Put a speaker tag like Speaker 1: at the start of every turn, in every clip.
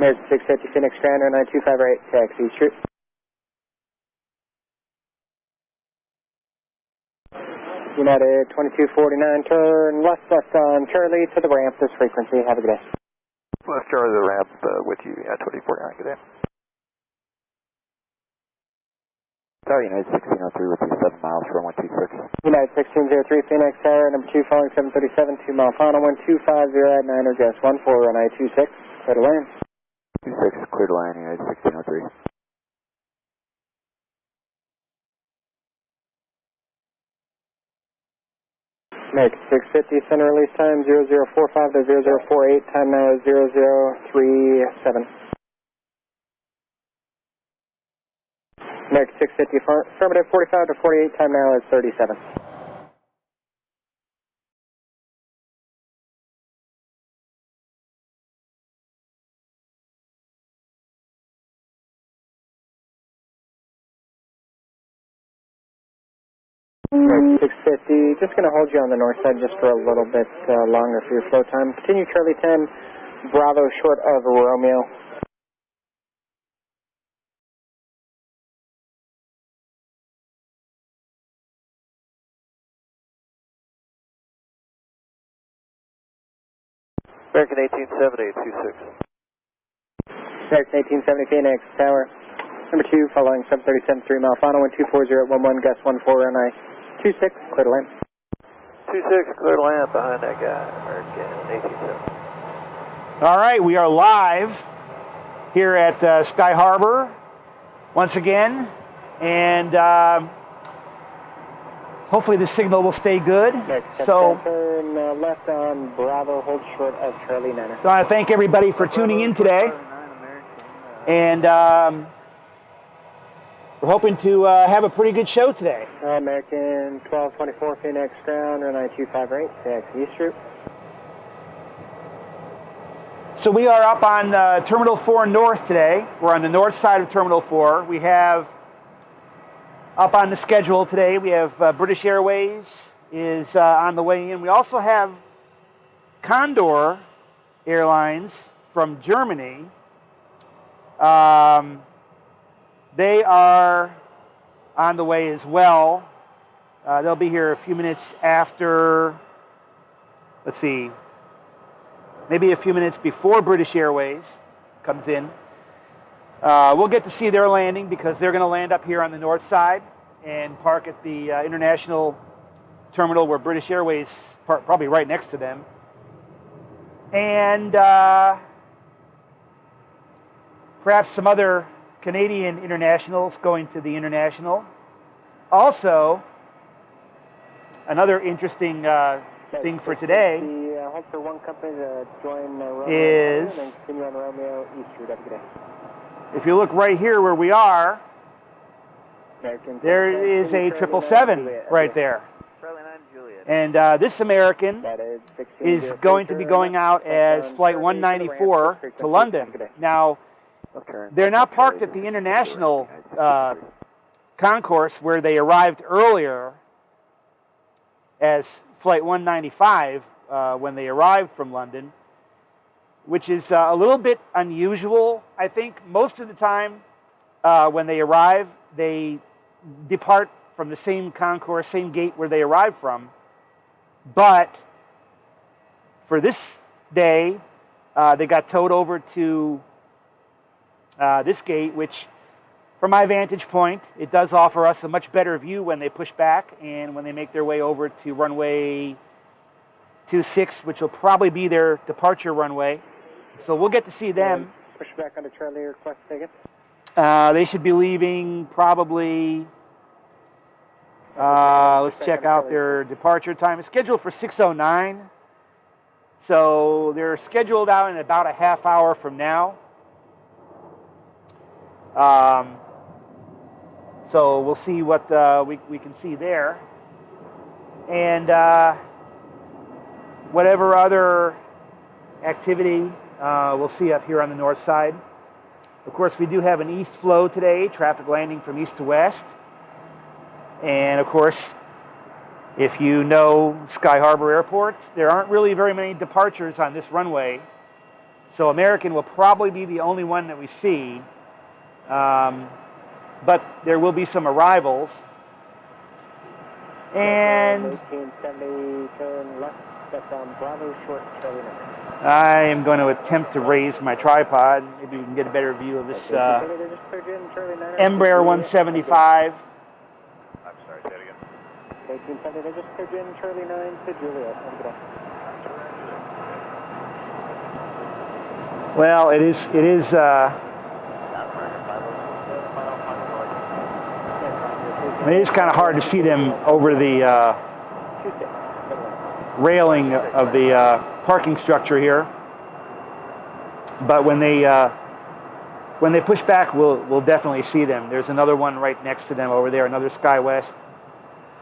Speaker 1: American 650 Phoenix Ground, 9258, taxi Street. United 2249, turn left on Charlie to the ramp, this frequency. Have a good day.
Speaker 2: Left Charlie to the ramp with you, 2049, good day. Tower United 1603 with you, 7 miles for 126.
Speaker 1: United 1603 Phoenix Tower, number 2 following 737, 2 mile final, 1250 at 9 or gas 14, runway 26, clear to land.
Speaker 2: 26, clear to land, United 1603.
Speaker 1: American 650, center release time 0045 to 0048, time now is 0037. American 650, affirmative 45 to 48, time now is 37. American 650, just going to hold you on the north side just for a little bit longer for your flow time. Continue Charlie 10, Bravo short of Romeo.
Speaker 2: American 1870, 26.
Speaker 1: American 1870 Phoenix Tower, number 2 following 737, 3 mile final, 1240 at 11, gas 14, runway 26, clear to land.
Speaker 2: 26, clear to land behind that guy, American 1870.
Speaker 3: All right, we are live here at Sky Harbor once again, and hopefully the signal will stay good. So,
Speaker 1: turn left on Bravo, hold short of Charlie 9.
Speaker 3: I want to thank everybody for tuning in today, and we're hoping to have a pretty good show today.
Speaker 1: American 1224 Phoenix Ground, 9258, taxi East Route.
Speaker 3: So we are up on Terminal 4 North today. We're on the north side of Terminal 4. We have up on the schedule today, we have British Airways is on the way in. We also have Condor Airlines from Germany. They are on the way as well. They'll be here a few minutes after, let's see, maybe a few minutes before British Airways comes in. We'll get to see their landing because they're going to land up here on the north side and park at the international terminal where British Airways, probably right next to them. And perhaps some other Canadian internationals going to the international. Also, another interesting thing for today
Speaker 1: hope for one company to join Romeo
Speaker 3: is,
Speaker 1: and continue on Romeo East Route. Have a good day.
Speaker 3: If you look right here where we are, there is a 777 right there. And this American is going to be going out as Flight 194 to London. Now, they're not parked at the international concourse where they arrived earlier as Flight 195 when they arrived from London, which is a little bit unusual. I think most of the time when they arrive, they depart from the same concourse, same gate where they arrived from. But for this day, they got towed over to this gate, which from my vantage point, it does offer us a much better view when they push back and when they make their way over to runway 26, which will probably be their departure runway. So we'll get to see them.
Speaker 1: Push back onto Charlie, request ticket.
Speaker 3: They should be leaving probably, let's check out their departure time. It's scheduled for 6:09. So they're scheduled out in about a half hour from now. So we'll see what we can see there. And whatever other activity we'll see up here on the north side. Of course, we do have an east flow today, traffic landing from east to west. And of course, if you know Sky Harbor Airport, there aren't really very many departures on this runway. So American will probably be the only one that we see. But there will be some arrivals. And
Speaker 1: 1870, turn left, that's on Bravo short, Charlie 9.
Speaker 3: I am going to attempt to raise my tripod. Maybe we can get a better view of this Embraer 175.
Speaker 2: I'm sorry, say it again.
Speaker 1: 1870, they just cleared in Charlie 9 to Juliet.
Speaker 3: Well, it is kind of hard to see them over the railing of the parking structure here. But when they push back, we'll definitely see them. There's another one right next to them over there, another SkyWest.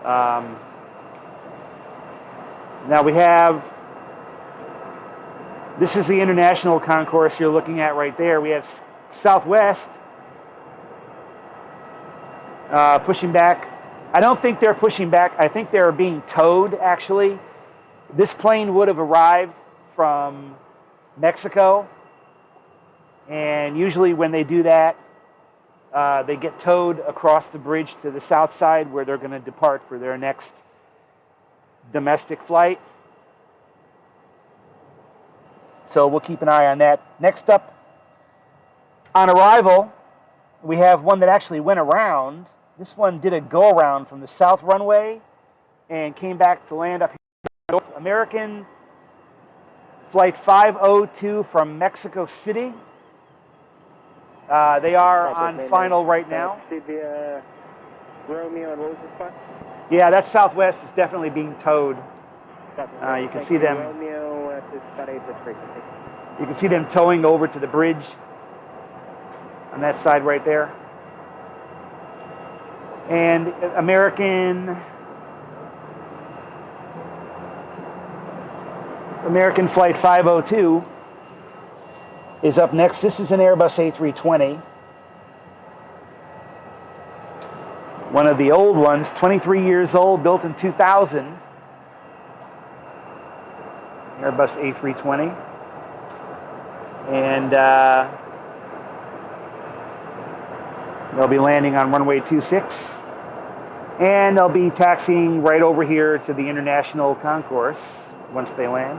Speaker 3: Now we have, this is the international concourse you're looking at right there. We have Southwest pushing back. I don't think they're pushing back. I think they're being towed, actually. This plane would have arrived from Mexico. And usually when they do that, they get towed across the bridge to the south side where they're going to depart for their next domestic flight. So we'll keep an eye on that. Next up, on arrival, we have one that actually went around. This one did a go-around from the south runway and came back to land up here. American Flight 502 from Mexico City. They are on final right now.
Speaker 1: Romeo, and what was the spot?
Speaker 3: Yeah, that Southwest is definitely being towed. You can see them.
Speaker 1: Romeo at this about 8 frequency.
Speaker 3: You can see them towing over to the bridge on that side right there. And American Flight 502 is up next. This is an Airbus A320. One of the old ones, 23 years old, built in 2000. Airbus A320. And they'll be landing on runway 26. And they'll be taxiing right over here to the international concourse once they land.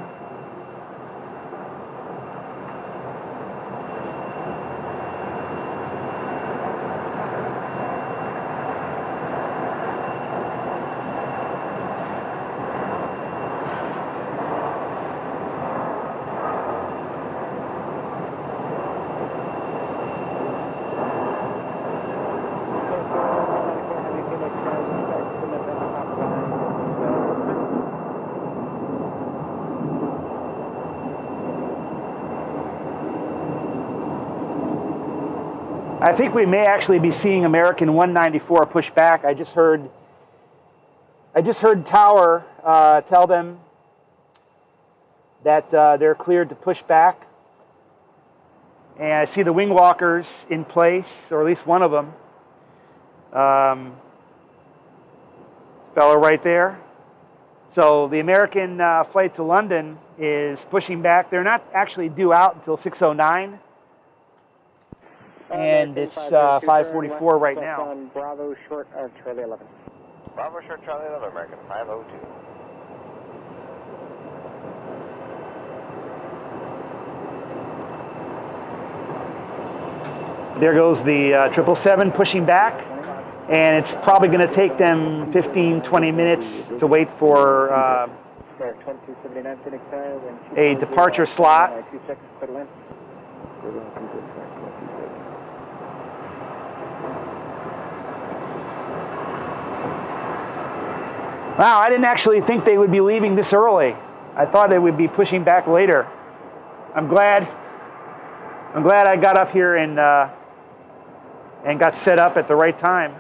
Speaker 3: I think we may actually be seeing American 194 push back. I just heard Tower tell them that they're cleared to push back. And I see the wing walkers in place, or at least one of them. Fellow right there. So the American flight to London is pushing back. They're not actually due out until 6:09. And it's 5:44 right now.
Speaker 1: On Bravo short of Charlie 11.
Speaker 2: Bravo short Charlie 11, American 502.
Speaker 3: There goes the 777 pushing back. And it's probably going to take them 15, 20 minutes to wait for a departure slot. Wow, I didn't actually think they would be leaving this early. I thought they would be pushing back later. I'm glad I got up here and got set up at the right time.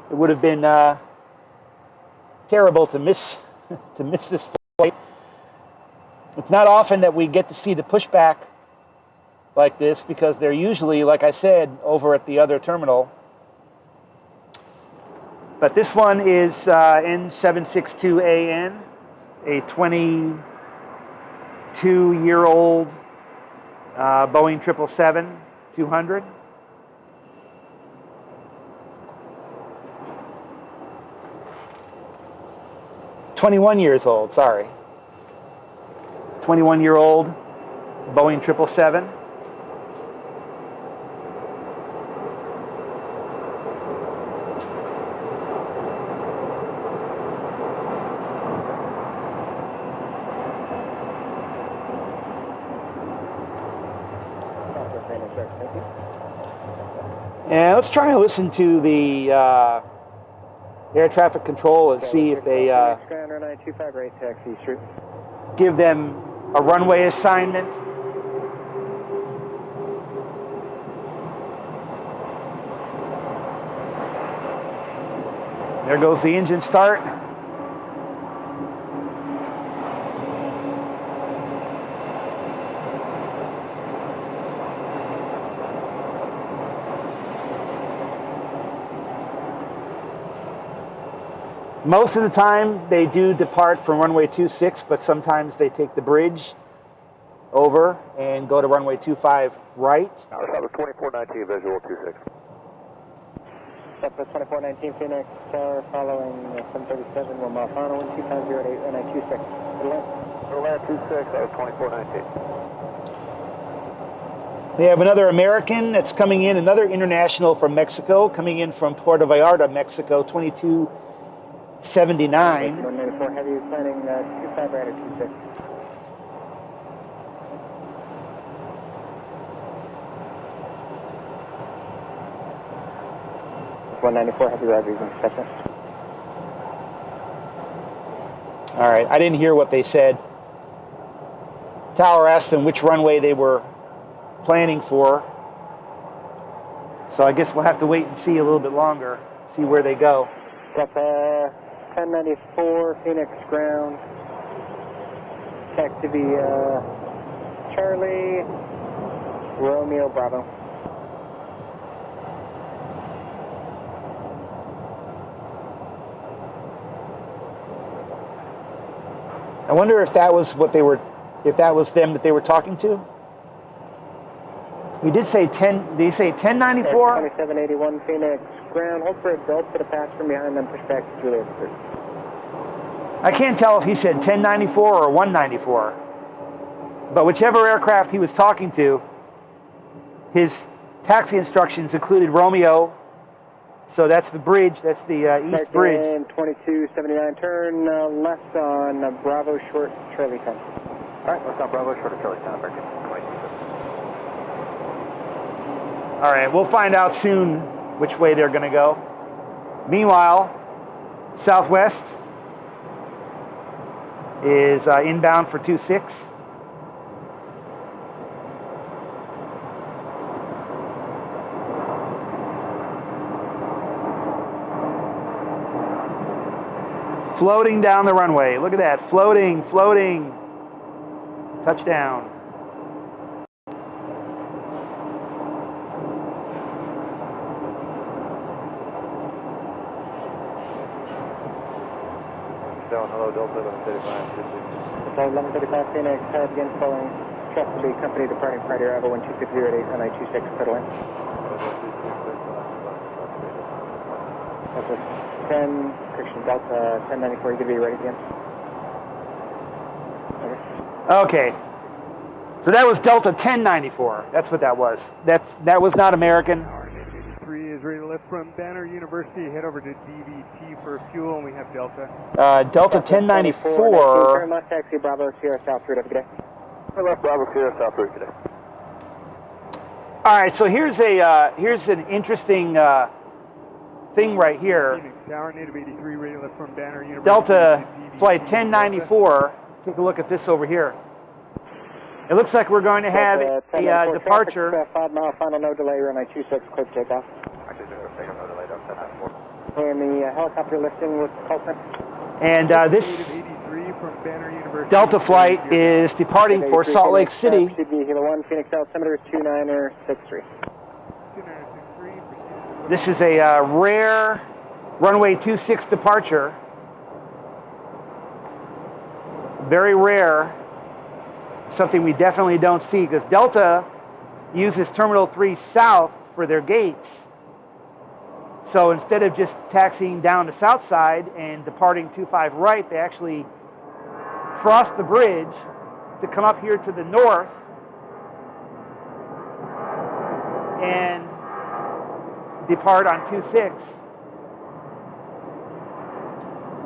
Speaker 3: It would have been terrible to miss this flight. It's not often that we get to see the pushback like this because they're usually, like I said, over at the other terminal. But this one is N762AN, a 2-year-old Boeing 777-200. "21 years old, sorry. 21-year-old Boeing 777. And let's try and listen to the air traffic control and see if they give them a runway assignment. There goes the engine start. Most of the time they do depart from runway 26, but sometimes they take the bridge over and go to runway 25 right.
Speaker 2: Southwest 2419, visual 26.
Speaker 1: Southwest 2419 Phoenix, following 737, 1 mile final, 2508, runway 26.
Speaker 2: Middle land 26, Southwest 2419.
Speaker 3: We have another American that's coming in, another international from Mexico, coming in from Puerto Vallarta, Mexico, 2279.
Speaker 1: 194 heavy, planning 25 right at 26. 194 heavy, Roger, acceptance.
Speaker 3: All right, I didn't hear what they said. Tower asked them which runway they were planning for. So I guess we'll have to wait and see a little bit longer, see where they go.
Speaker 1: Delta 1094, Phoenix ground. Tech to be Charlie, Romeo Bravo.
Speaker 3: I wonder if that was what they were, if that was them that they were talking to. He did say 10. Did he say 1094?
Speaker 1: 2781 Phoenix ground. Hold for a Delta to pass from behind them. Push back to Juliet.
Speaker 3: I can't tell if he said 1094 or 194. But whichever aircraft he was talking to, his taxi instructions included Romeo. So that's the bridge. That's the east bridge.
Speaker 1: 2279 turn left on Bravo short Charlie 10.
Speaker 2: All right, left on Bravo short of Charlie 10, American 22.
Speaker 3: All right, we'll find out soon which way they're going to go. Meanwhile, Southwest is inbound for 26. Floating down the runway. Look at that. Floating, floating. Touchdown.
Speaker 2: Down, hello, Delta 1135.
Speaker 1: Delta 1135 Phoenix, again following trust to be company departing Friday arrival 12608, runway 26, clear line. Delta 10, correction, Delta 1094, you could be ready again.
Speaker 3: Okay. So that was Delta 1094. That's what that was. That was not American.
Speaker 4: Our 83 is ready to lift from Banner University. Head over to DVT for fuel, and we have Delta.
Speaker 3: Delta 1094.
Speaker 1: Turn left, taxi Bravo, Sierra South route, have a good day.
Speaker 2: Turn left, Bravo, Sierra South route today.
Speaker 3: All right, so here's an interesting thing right here.
Speaker 4: Phoenix Tower, native 83, ready to lift from Banner University.
Speaker 3: Delta flight 1094. Take a look at this over here. It looks like we're going to have a departure.
Speaker 1: 5 mile final, no delay, runway 26, clear to take off.
Speaker 2: Actually, no delay, Delta 1094.
Speaker 1: And the helicopter lifting with call sign.
Speaker 3: And this
Speaker 4: 83 from Banner University.
Speaker 3: Delta flight is departing for Salt Lake City.
Speaker 1: Kilo 1, Phoenix altimeter 2963.
Speaker 4: 2963.
Speaker 3: This is a rare runway 26 departure. Very rare. something we definitely don't see, because Delta uses Terminal 3 South for their gates. So instead of just taxiing down the south side and departing 25 right, they actually cross the bridge to come up here to the north and depart on 26.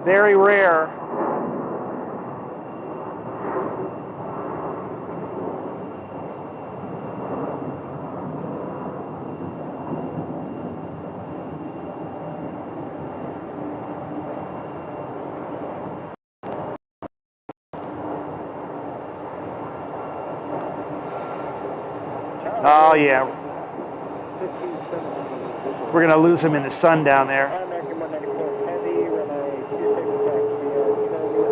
Speaker 3: Very rare. Oh yeah, we're gonna lose him in the sun down there.
Speaker 1: American 194 Heavy, runway 26, taxi Charlie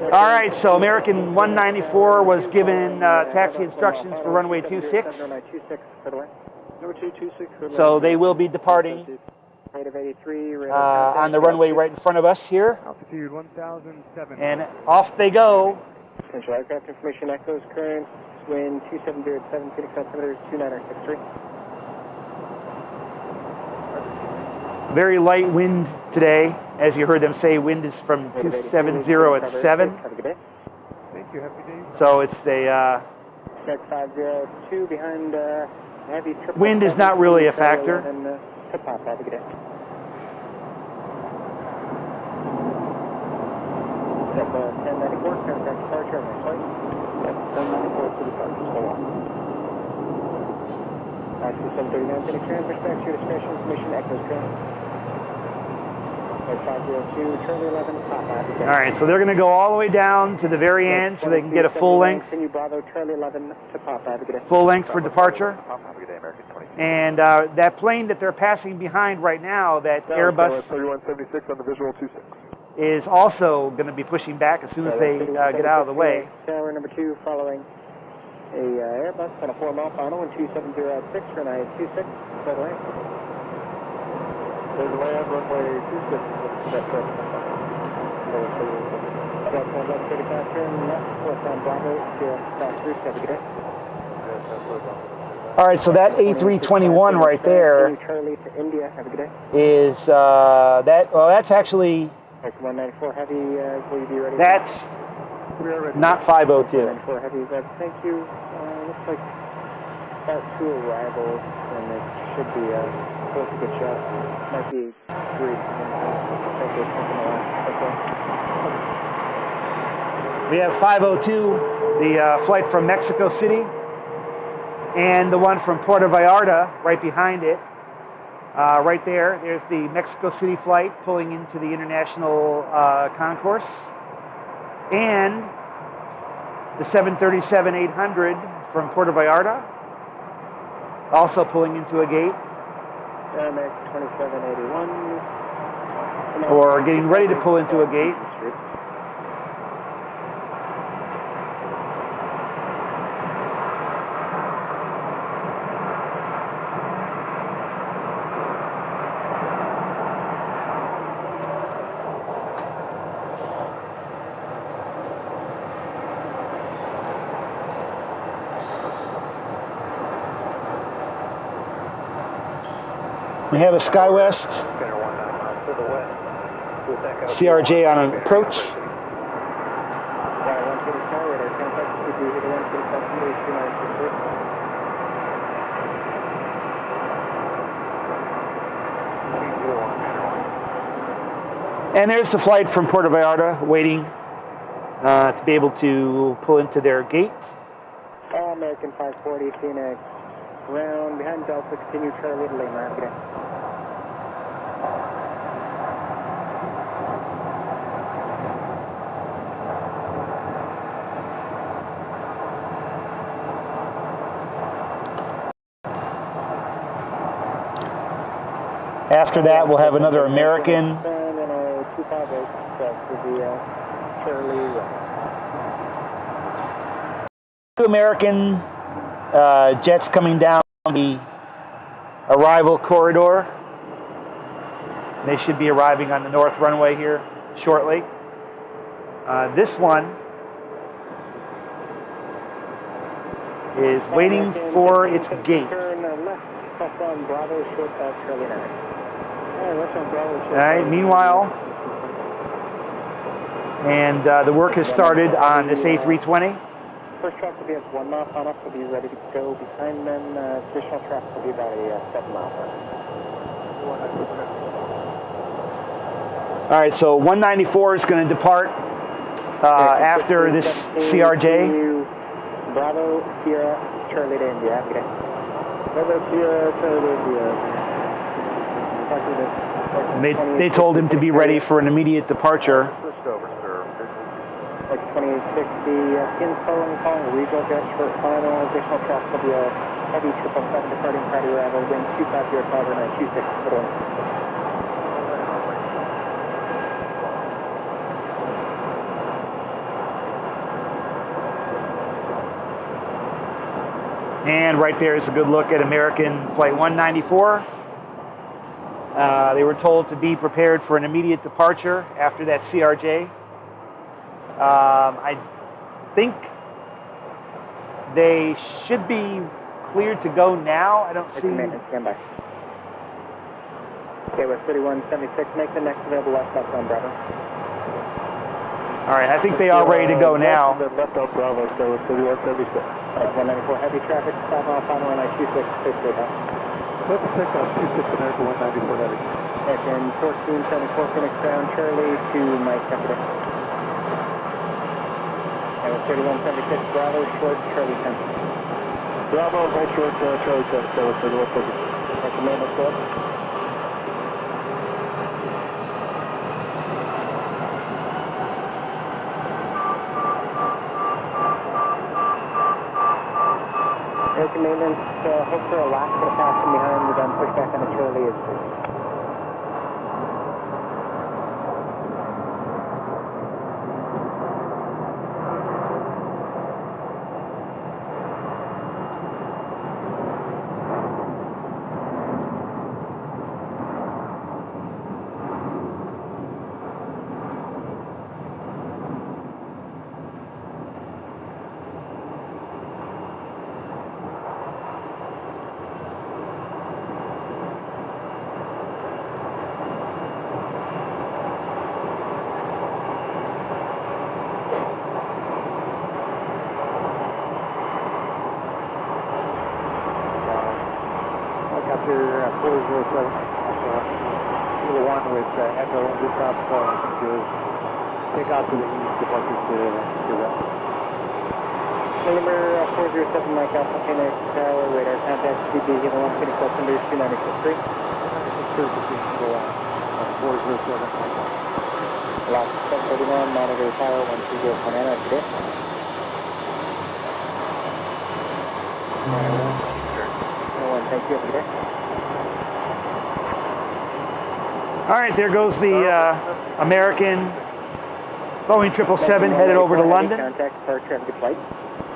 Speaker 1: 11.
Speaker 3: All right, so American 194 was given taxi instructions for runway 26. So they will be departing on the runway right in front of us here.
Speaker 4: Altitude 1007.
Speaker 3: And off they go.
Speaker 1: Potential aircraft information echoes, current, wind 270 at 7, Phoenix altimeter 2963.
Speaker 3: Very light wind today. As you heard them say, wind is from 270 at 7.
Speaker 1: Have a good day.
Speaker 4: Thank you. Happy day.
Speaker 3: So it's a...
Speaker 1: Check 502 behind heavy triple.
Speaker 3: Wind is not really a factor.
Speaker 1: And tip off. Have a good day. Step 1094, contact departure on my flight. Step 1094 to departure, so on. Taxi 739, Phoenix transfer, back to your destination, information echoes current. Flight 502, Charlie 11, top, have a good day.
Speaker 3: All right, so they're going to go all the way down to the very end so they can get a full length.
Speaker 1: Continue Bravo, Charlie 11, to pop, have a good day.
Speaker 3: Full length for departure.
Speaker 2: Have a good day, American 20.
Speaker 3: And that plane that they're passing behind right now, that Airbus
Speaker 2: 3176 on the visual 26.
Speaker 3: is also going to be pushing back as soon as they get out of the way.
Speaker 1: Tower number 2 following a Airbus on a 4-mile final and 270 at 6 for an I-26. Clear to land.
Speaker 2: There's land, runway 26. That's right.
Speaker 1: South 1 left 35, turn left, west on Bravo, South 3, have a good day.
Speaker 3: All right, so that A321 right there
Speaker 1: Charlie to India, have a good day.
Speaker 3: is that's actually
Speaker 1: 194 Heavy, will you be ready?
Speaker 3: that's not 502.
Speaker 1: 194 Heavy, thank you. Looks like about 2 arrivals, and it should be close to good shot. Might be 3. Thank you.
Speaker 3: We have 502, the flight from Mexico City, and the one from Puerto Vallarta right behind it. Right there, there's the Mexico City flight pulling into the international concourse. And the 737-800 from Puerto Vallarta, also pulling into a gate.
Speaker 1: American 2781.
Speaker 3: Or getting ready to pull into a gate. We have a SkyWest CRJ on an approach. And there's the flight from Puerto Vallarta waiting to be able to pull into their gate.
Speaker 1: American 540, Phoenix. Round behind Delta, continue Charlie to Lima. Have a good day.
Speaker 3: After that, we'll have another American.
Speaker 1: And then a 258, so for the Charlie.
Speaker 3: Two American jets coming down the arrival corridor. They should be arriving on the north runway here shortly. This one is waiting for its gate.
Speaker 1: Turn left, left on Bravo, short Charlie 9. Left on Bravo, short.
Speaker 3: All right, meanwhile, and the work has started on this A320.
Speaker 1: First truck will be at 1 mile final, will be ready to go. Behind them, additional truck will be about a 7 mile final.
Speaker 3: All right, so 194 is going to depart after this CRJ.
Speaker 1: Bravo, Sierra, Charlie to India. Happy day. Bravo, Sierra, Charlie to India.
Speaker 3: They told him to be ready for an immediate departure.
Speaker 2: First over, sir.
Speaker 1: 2860, skins following, regional jet, short final, additional truck will be a heavy 777 departing Friday arrival, wind 250, over 926, middle one.
Speaker 3: And right there is a good look at American Flight 194. They were told to be prepared for an immediate departure after that CRJ. I think they should be cleared to go now. I don't see...
Speaker 1: Stand by. Okay, we're 3176. Make the next available left up on Bravo.
Speaker 3: All right, I think they are ready to go now.
Speaker 2: Left on Bravo, so it's 3176.
Speaker 1: 194 heavy traffic, 5 mile final, 926, space way down.
Speaker 2: Let's pick up 26 American 194 heavy.
Speaker 1: And 1474 Phoenix ground, Charlie to Mike, copy that. And with 3176 Bravo, short, Charlie 10.
Speaker 2: Bravo, right short, Charlie 10, so it's 3176.
Speaker 1: That's the main report. American maintenance, hope for a lap for the pass from behind. We're done pushback on the Charlie is.
Speaker 2: Helicopter 407, either one with Echo and Rooftop to take off to the east, departure to west.
Speaker 1: Number 407 Mike Alpha Phoenix Tower, radar contact CB, Hilo 1, Phoenix West under 2963.
Speaker 2: 407 Mike Alpha.
Speaker 1: Lock 731, monitor tower 1304 today. Thank you.
Speaker 3: All right, there goes the American Boeing 777 headed over to London.
Speaker 1: Contact for traffic flight.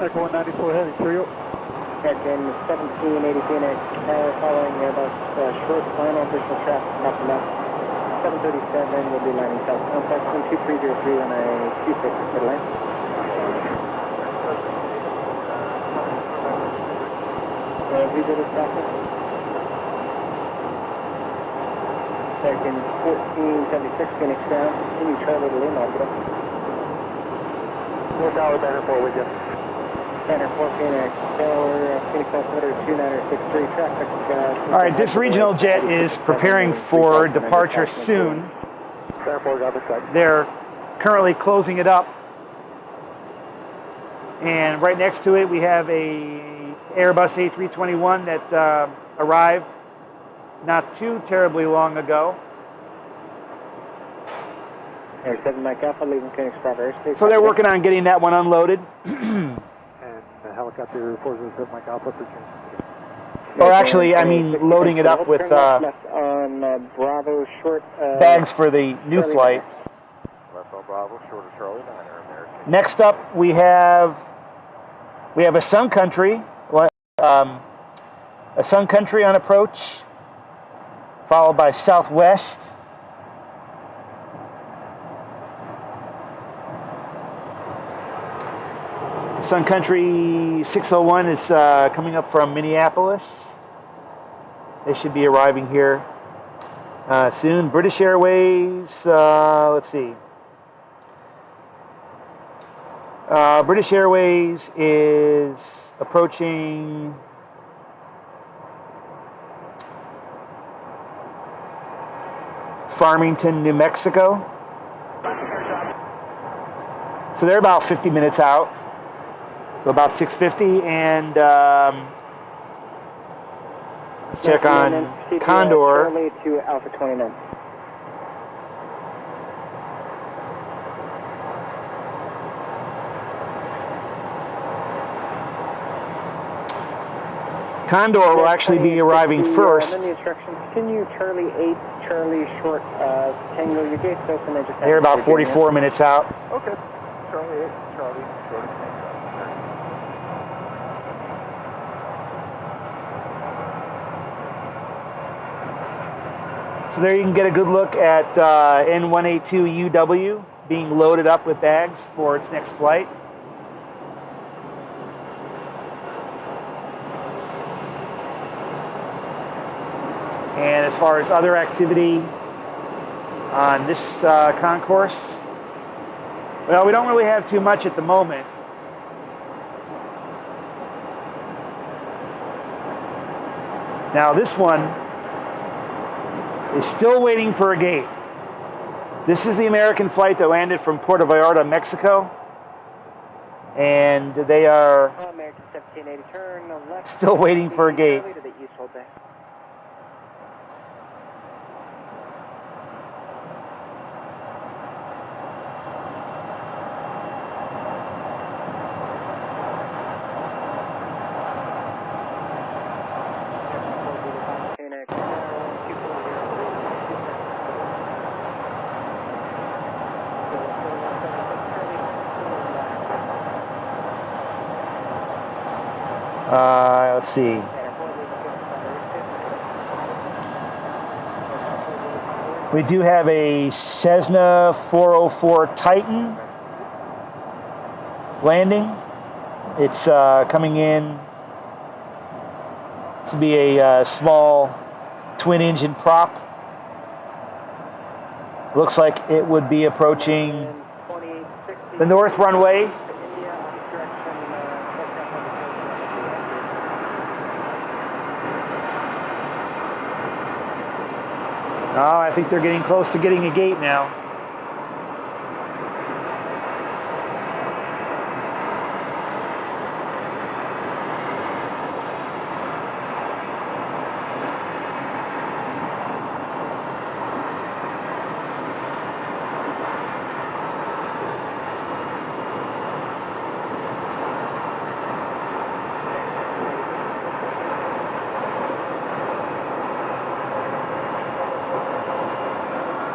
Speaker 2: Echo 194 heavy, cheerio.
Speaker 1: Heading 1780 Phoenix Tower following Airbus short final additional traffic up and left. 737 will be landing south contact 2303 on a 26 midline. Who did this traffic? American 1476 Phoenix ground. Continue Charlie to Lima.
Speaker 2: We'll tower banner 4 with you.
Speaker 1: Banner 4 Phoenix Tower, Phoenix altimeter 2963 traffic.
Speaker 3: All right, this regional jet is preparing for departure soon.
Speaker 2: Banner 4 got the side.
Speaker 3: They're currently closing it up. And right next to it, we have a Airbus A321 that arrived not too terribly long ago.
Speaker 1: Air 7 Mike Alpha, leaving Phoenix Bravo Airspace.
Speaker 3: So they're working on getting that one unloaded.
Speaker 2: And helicopter 407 Mike Alpha for June.
Speaker 3: Or actually, I mean, loading it up with
Speaker 1: left on Bravo short.
Speaker 3: bags for the new
Speaker 1: Charlie
Speaker 3: flight.
Speaker 2: Left on Bravo, short of Charlie 9 American.
Speaker 3: Next up, we have a Sun Country, a Sun Country on approach, followed by Southwest. Sun Country 601 is coming up from Minneapolis. They should be arriving here soon. British Airways, let's see. British Airways is approaching Farmington, New Mexico. So they're about 50 minutes out. So about 6:50, and let's check on Condor.
Speaker 1: Charlie to Alpha 29.
Speaker 3: Condor will actually be arriving first.
Speaker 1: And then the instructions, continue Charlie 8, Charlie short Tango, your gate's open. And just
Speaker 3: They're about 44 minutes out.
Speaker 2: Okay. Charlie 8, Charlie, short of Tango.
Speaker 3: So there you can get a good look at N182UW being loaded up with bags for its next flight. And as far as other activity on this concourse, well, we don't really have too much at the moment. Now this one is still waiting for a gate. This is the American flight that landed from Puerto Vallarta, Mexico. And they are
Speaker 1: American 1780, turn left.
Speaker 3: Still waiting for a gate.
Speaker 1: To the east, hold there.
Speaker 3: Let's see. We do have a Cessna 404 Titan landing. It's coming in to be a small twin-engine prop. Looks like it would be approaching the north runway. Oh, I think they're getting close to getting a gate now.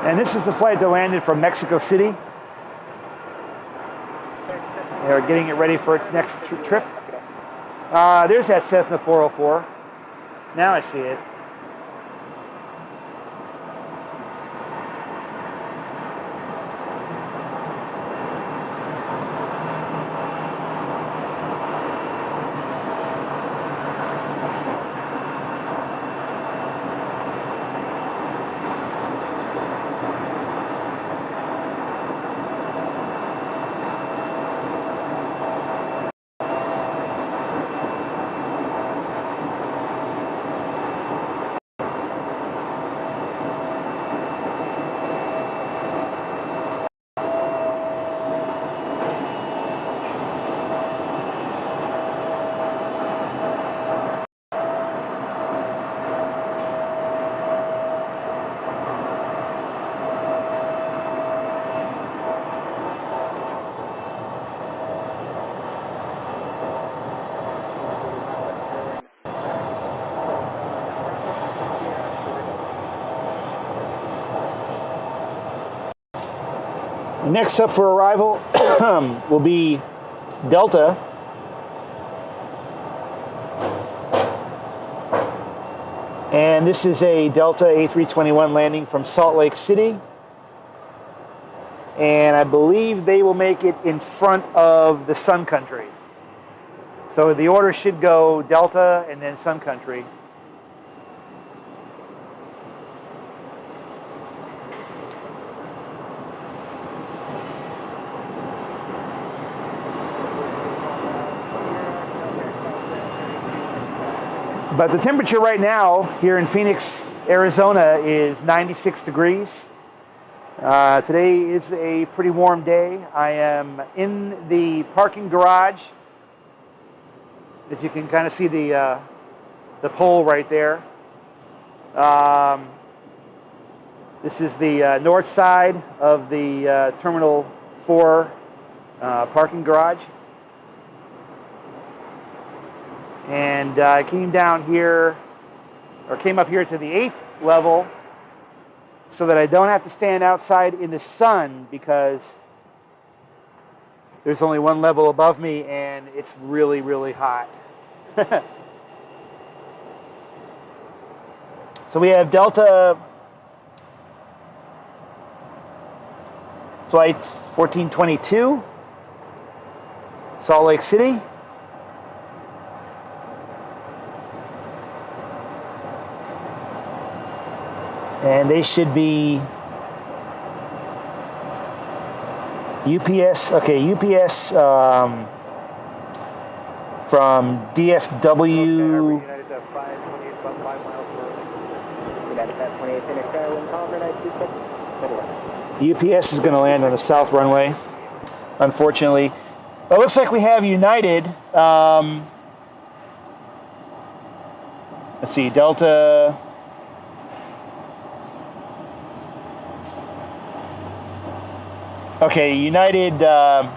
Speaker 3: And this is the flight that landed from Mexico City. They're getting it ready for its next trip. There's that Cessna 404. Now I see it. Next up for arrival will be Delta. And this is a Delta A321 landing from Salt Lake City. And I believe they will make it in front of the Sun Country. So the order should go Delta and then Sun Country. But the temperature right now here in Phoenix, Arizona is 96 degrees. Today is a pretty warm day. I am in the parking garage. As you can kind of see the pole right there. This is the north side of the Terminal 4 parking garage. And I came down here, or came up here to the 8th level so that I don't have to stand outside in the sun because there's only one level above me and it's really, really hot. So we have Delta Flight 1422, Salt Lake City. And they should be UPS, okay, UPS from DFW.
Speaker 2: United 528, about 5 miles per hour.
Speaker 1: United 528, Phoenix Tower, wind calm, 926, middle line.
Speaker 3: UPS is going to land on the south runway, unfortunately. It looks like we have United. Let's see, Delta. Okay, United, a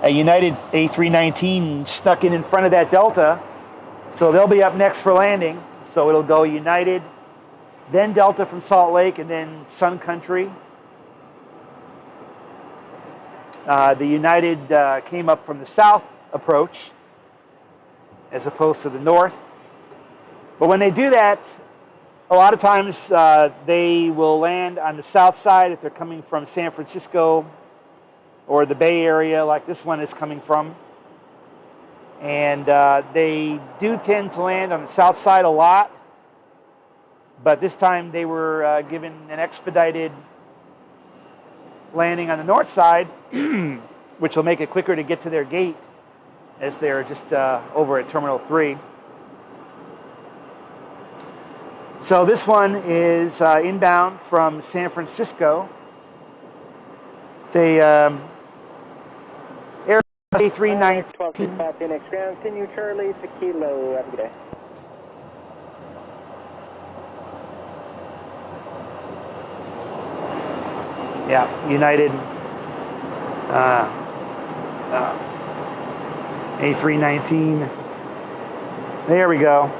Speaker 3: United A319 snuck in front of that Delta, so they'll be up next for landing. So it'll go United, then Delta from Salt Lake, and then Sun Country. The United came up from the south approach as opposed to the north. But when they do that, a lot of times they will land on the south side if they're coming from San Francisco or the Bay Area like this one is coming from. And they do tend to land on the south side a lot, but this time they were given an expedited landing on the north side, which will make it quicker to get to their gate as they're just over at Terminal 3. So this one is inbound from San Francisco. It's a Air A319.
Speaker 1: 1225 Phoenix ground, continue Charlie to Kilo, have a good day.
Speaker 3: Yeah, United A319. There we go.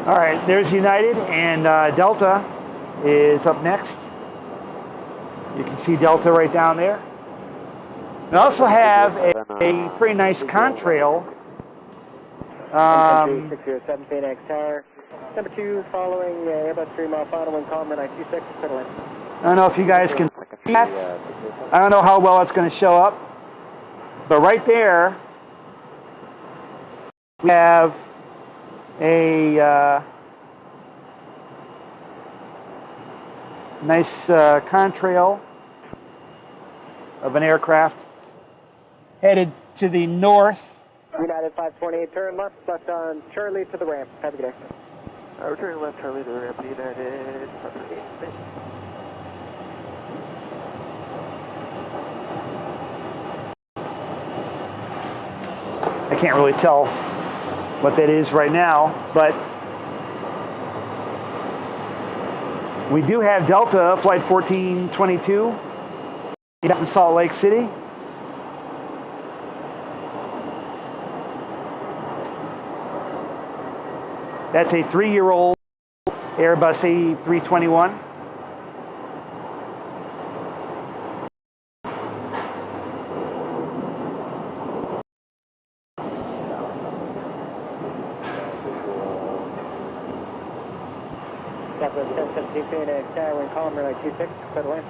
Speaker 3: All right, there's United, and Delta is up next. You can see Delta right down there. We also have a pretty nice contrail.
Speaker 1: 607 Phoenix Tower. Number 2 following Airbus 3 mile final wind calm, 926, settle in.
Speaker 3: I don't know if you guys can see that. I don't know how well it's going to show up. But right there, we have a nice contrail of an aircraft headed to the north.
Speaker 1: United 528, turn left on Charlie to the ramp. Have a good day.
Speaker 2: We're turning left, Charlie, to the ramp, United 528.
Speaker 3: I can't really tell what that is right now, but We do have Delta Flight 1422 in Salt Lake City. That's a 3-year-old Airbus A321.
Speaker 1: Southwest 1017 Phoenix, wind column runway 26, clear the wind.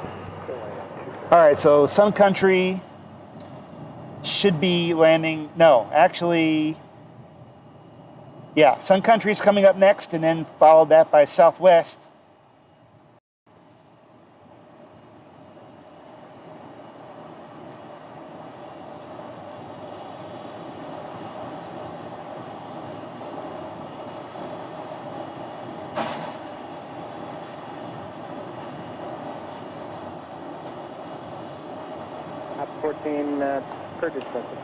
Speaker 3: All right, so Sun Country should be landing. No, actually, yeah, Sun Country's coming up next, and then followed that by Southwest.
Speaker 1: Up 14, purchase message.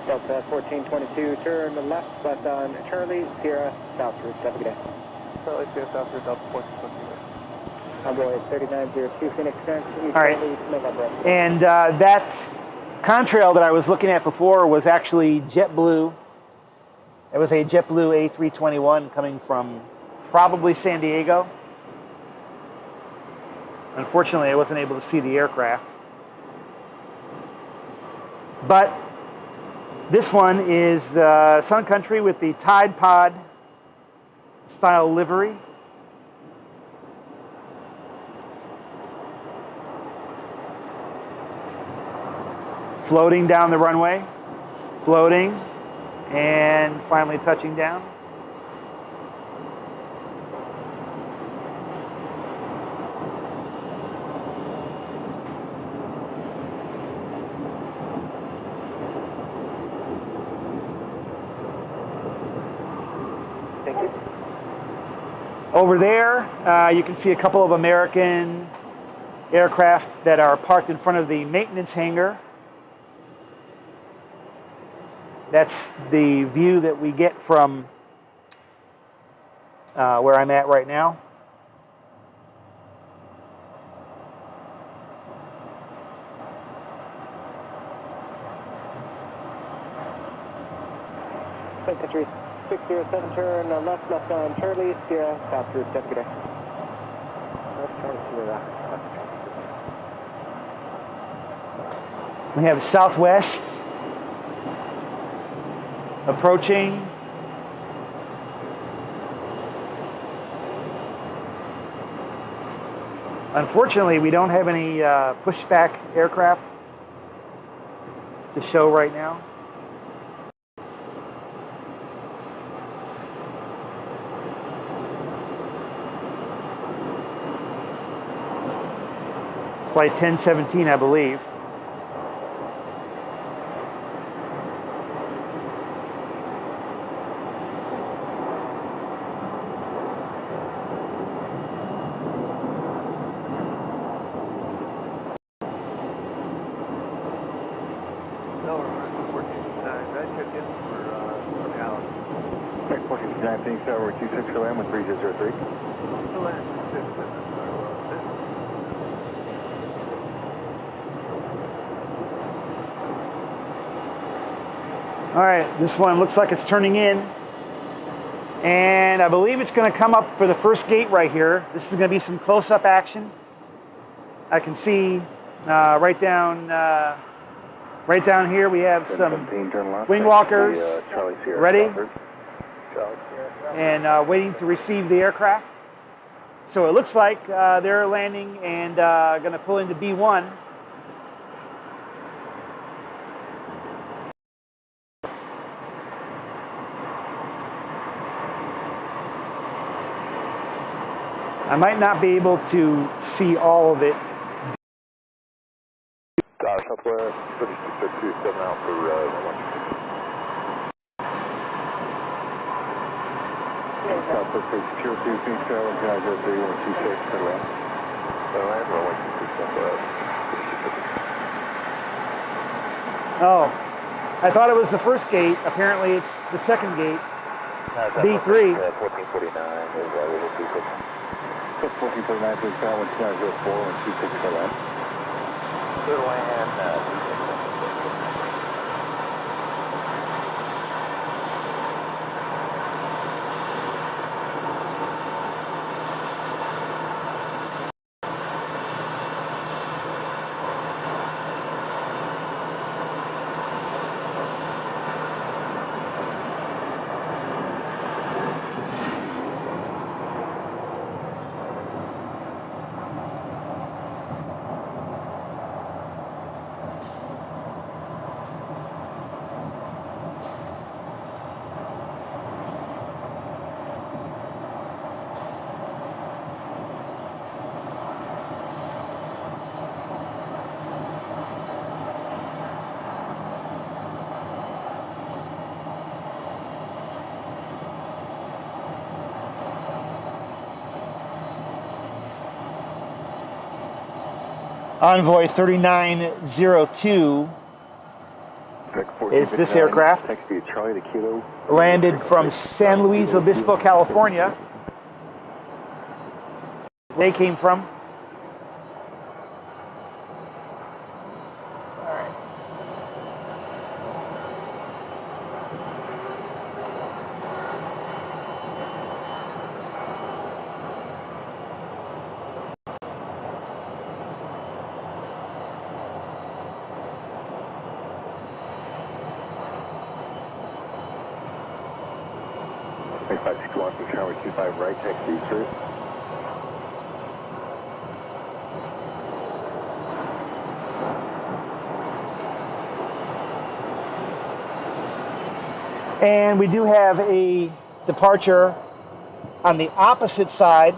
Speaker 1: Delta 1422, turn left on Charlie, Sierra, South route, have a good day.
Speaker 2: Charlie, Sierra, South route, Delta 1422.
Speaker 1: Envoy 3902, Phoenix, East
Speaker 3: All right.
Speaker 1: November.
Speaker 3: And that contrail that I was looking at before was actually JetBlue. It was a JetBlue A321 coming from probably San Diego. Unfortunately, I wasn't able to see the aircraft. But this one is Sun Country with the Tide Pod style livery. Floating down the runway, floating, and finally touching down.
Speaker 1: Thank you.
Speaker 3: Over there, you can see a couple of American aircraft that are parked in front of the maintenance hangar. That's the view that we get from where I'm at right now.
Speaker 1: Sun Country 607, turn left on Charlie, Sierra, South route, have a good day. Left Charlie, Sierra,
Speaker 3: We have Southwest approaching. Unfortunately, we don't have any pushback aircraft to show right now. Flight 1017, I believe.
Speaker 2: No, we're running 1429. That should get for Alan.
Speaker 5: 1429, Phoenix Tower 26 for land with 3003.
Speaker 2: The land is 6.
Speaker 3: All right, this one looks like it's turning in. And I believe it's going to come up for the first gate right here. This is going to be some close-up action. I can see right down here we have some wing walkers ready and waiting to receive the aircraft. So it looks like they're landing and going to pull into B1. I might not be able to see all of it.
Speaker 5: Southwest 3627 out for 1. Southwest 3602, Phoenix Tower 003 126 for land. Land 126.
Speaker 3: Oh, I thought it was the first gate. Apparently it's the second gate. B3.
Speaker 5: 1449 is level 26. 1449, please ground 1904, 126 for land. Clear to land,
Speaker 3: Envoy 3902 is this aircraft. Landed from San Luis Obispo, California. They came from. All right.
Speaker 5: Tower 25 right, taxi through.
Speaker 3: And we do have a departure on the opposite side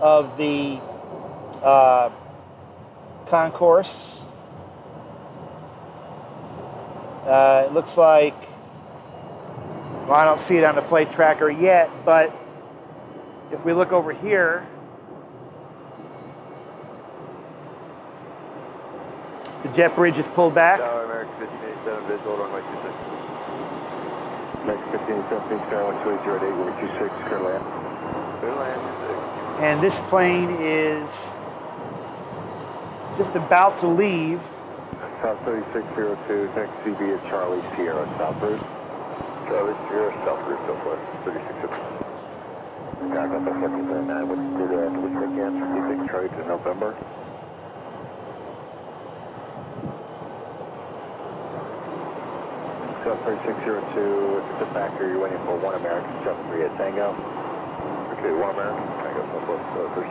Speaker 3: of the concourse. It looks like, well, I don't see it on the flight tracker yet, but if we look over here, the jet bridge is pulled back.
Speaker 5: Tower American 1587, visual runway 26. American 1587, Star 12808, 126, clear land. Clear land, 26.
Speaker 3: And this plane is just about to leave.
Speaker 5: South 3602, next CB at Charlie Sierra, South route. Charlie Sierra, South route, Southwest, 36. Chicago, 1439, what's the again, 36 Charlie to November. South 3602, it's a factory, you're waiting for 1 American, 73 at Tango. Okay, 1 American, Tango, Southwest, 36.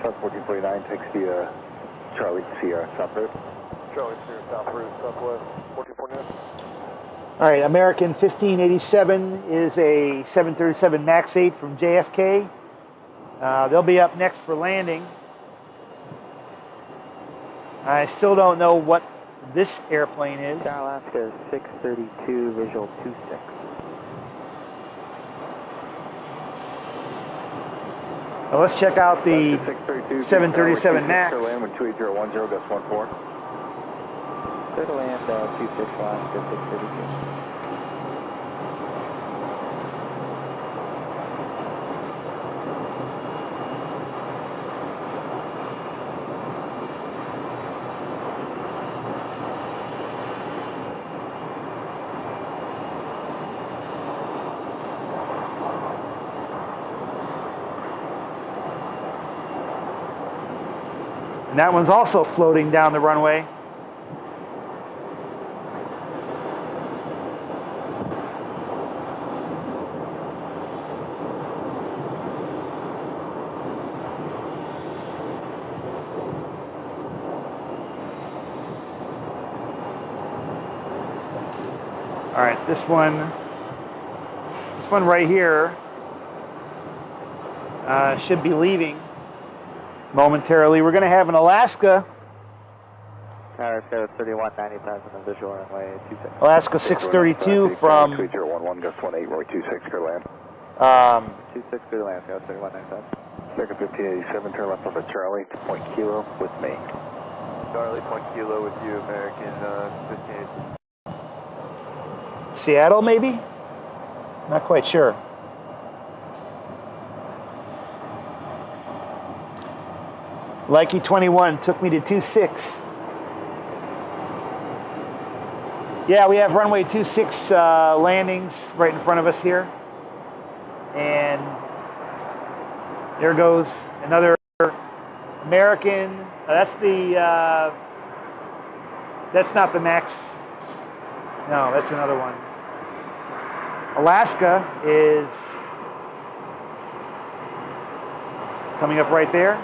Speaker 5: South 1449, takes the Charlie Sierra, South route. Charlie Sierra, South route, Southwest, 1449.
Speaker 3: All right, American 1587 is a 737 MAX 8 from JFK. They'll be up next for landing. I still don't know what this airplane is.
Speaker 1: Alaska 632, visual 26.
Speaker 3: Well, let's check out the 737 MAX.
Speaker 5: Clear land with 28010, that's 14.
Speaker 1: Clear to land 26 Alaska 632.
Speaker 3: And that one's also floating down the runway. All right, this one right here should be leaving momentarily. We're going to have an Alaska.
Speaker 2: Tower 3195 on the visual runway 26.
Speaker 3: Alaska 632 from
Speaker 5: 3011, gust 18, runway 26, clear land.
Speaker 2: 26 clear to land, go 3195.
Speaker 5: Second 1587, turn left on the Charlie, point kilo with me.
Speaker 2: Charlie, point kilo with you, American 15.
Speaker 3: Seattle, maybe? Not quite sure. Likey 21 took me to 26. Yeah, we have runway 26 landings right in front of us here. And there goes another American. That's not the Max. No, that's another one. Alaska is coming up right there.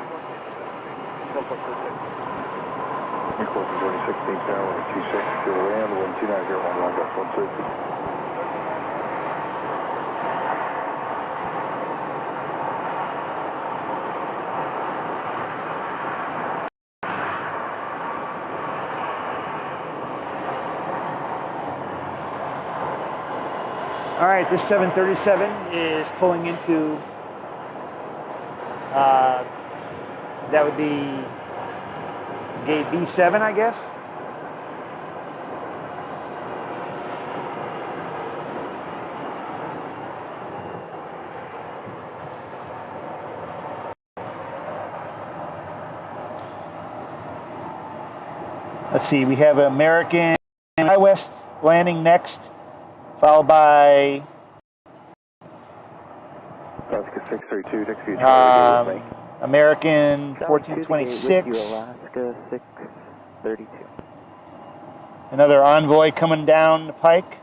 Speaker 5: Equal to 2016 tower, 26, clear land, 12901, gust 160.
Speaker 3: All right, this 737 is pulling into, that would be gate B7, I guess. Let's see, we have American High West landing next, followed by
Speaker 5: Alaska 632, next to you, Charlie, with me.
Speaker 3: American 1426.
Speaker 2: Alaska 632.
Speaker 3: Another envoy coming down the pike.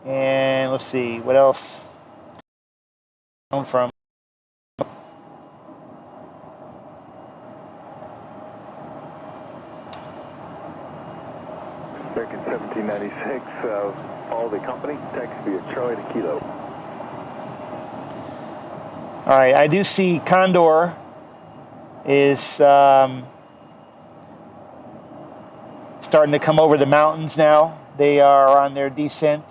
Speaker 3: And let's see, what else? From
Speaker 5: Second 1796, follow the company, text via Charlie to Kilo.
Speaker 3: all right, I do see Condor is starting to come over the mountains now. They are on their descent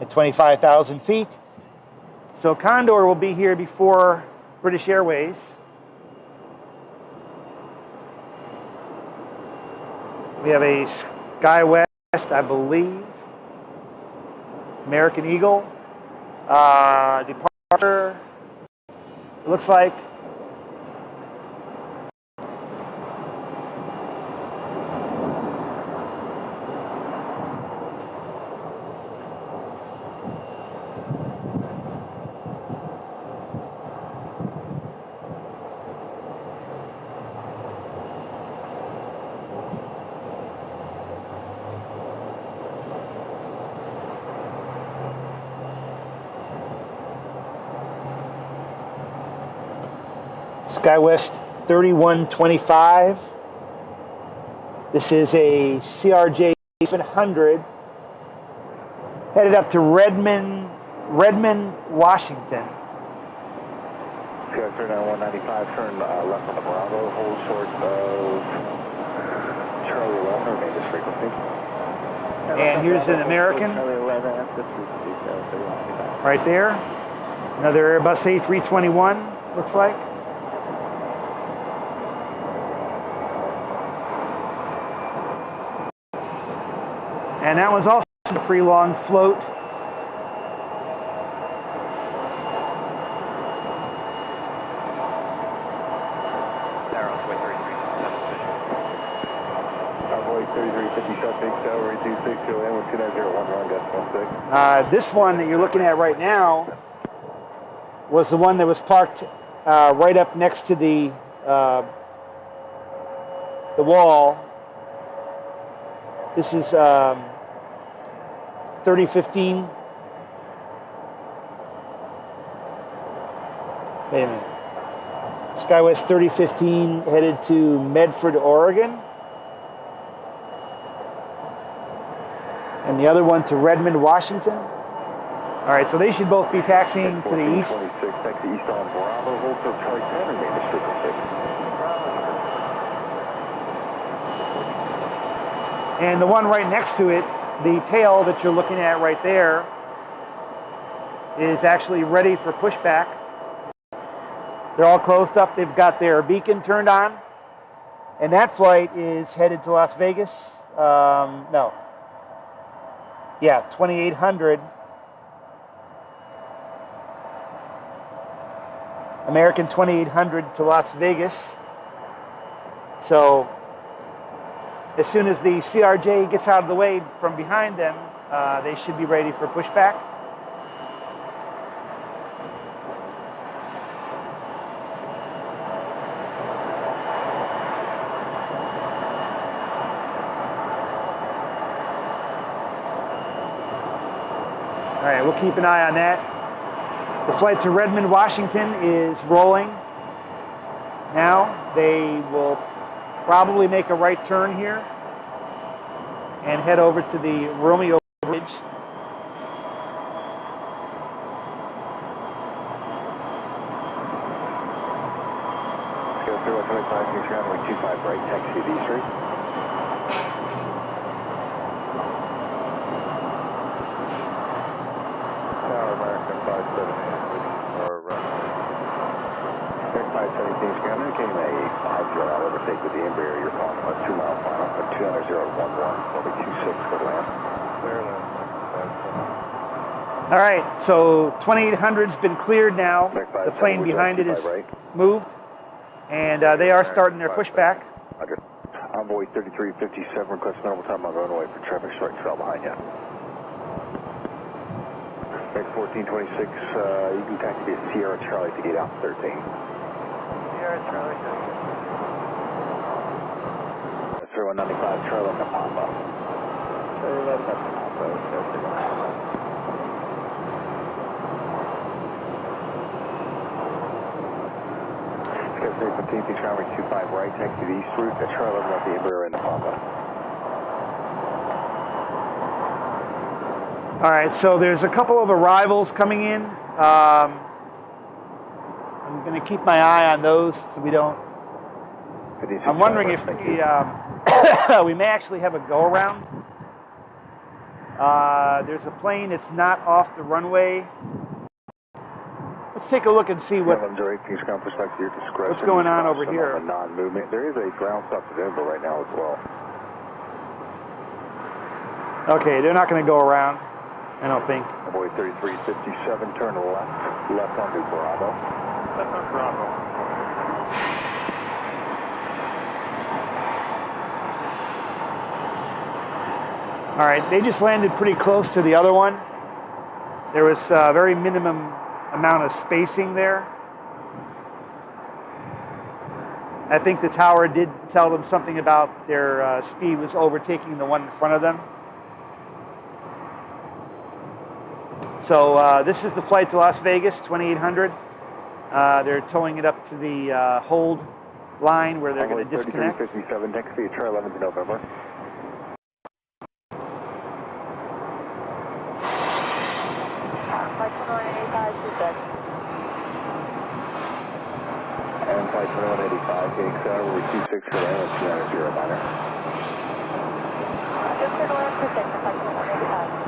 Speaker 3: at 25,000 feet. So Condor will be here before British Airways. We have a SkyWest, I believe. American Eagle. Departure, it looks like. SkyWest 3125. This is a CRJ 700 headed up to Redmond, Washington.
Speaker 5: Sky 195, turn left on the Bravo, hold short of Charlie 11, remain this frequency.
Speaker 3: And here's an American
Speaker 2: Charlie 11,
Speaker 3: right there. Another Airbus A321, looks like. And that one's also a pretty long float.
Speaker 5: Envoy 3350 shot big tower, 26, go in with 2901, run, gust 16.
Speaker 3: This one that you're looking at right now was the one that was parked right up next to the wall. This is 3015. Wait a minute. SkyWest 3015 headed to Medford, Oregon. and the other one to Redmond, Washington. All right, so they should both be taxiing to the east.
Speaker 5: 26, taxi east on Bravo, hold till Charlie 10, remain the frequency.
Speaker 3: And the one right next to it, the tail that you're looking at right there, is actually ready for pushback. They're all closed up. They've got their beacon turned on. And that flight is headed to Las Vegas. No. Yeah, 2800. American 2800 to Las Vegas. So as soon as the CRJ gets out of the way from behind them, they should be ready for pushback. All right, we'll keep an eye on that. The flight to Redmond, Washington is rolling now. They will probably make a right turn here and head over to the Romeo Bridge.
Speaker 5: Let's go through 25, New Runway 25 right, taxi to the street. Tower American 578, or 517 Scan, indicating a 50 overtake with the Embraer. You're calling from a 2 mile final for 200 at 11, probably 26 for land. Clear land.
Speaker 3: All right, so 2800's been cleared now. The plane behind it is moved, and they are starting their pushback.
Speaker 5: Roger. Envoy 3357, request normal time on runway for traffic strike trail behind you. X 1426, you can taxi to Sierra Charlie to gate out 13.
Speaker 2: Sierra Charlie.
Speaker 5: That's 195 Charlie in the Pampa.
Speaker 2: Charlie 11 up to Pampa.
Speaker 5: Sky 315, Beach Runway 25 right, taxi to the east route. That's Charlie 11 up the Embraer in the Pampa.
Speaker 3: All right, so there's a couple of arrivals coming in. I'm going to keep my eye on those so we don't. I'm wondering if we may actually have a go-around. There's a plane that's not off the runway. Let's take a look and see what's going on over here.
Speaker 5: Non-movement. There is a ground stop to Denver right now as well.
Speaker 3: Okay, they're not going to go around, I don't think.
Speaker 5: Boy 3357, turn left onto Bravo.
Speaker 2: Left on Bravo.
Speaker 3: All right, they just landed pretty close to the other one. There was a very minimum amount of spacing there. I think the tower did tell them something about their speed was overtaking the one in front of them. So this is the flight to Las Vegas, 2800. They're towing it up to the hold line where they're going to disconnect.
Speaker 5: 3357, next to Charlie 11th November.
Speaker 6: Flight 2185,
Speaker 5: And flight 2185, getting set over 26 for land, 290 minor.
Speaker 6: just for the last percent, flight 2185.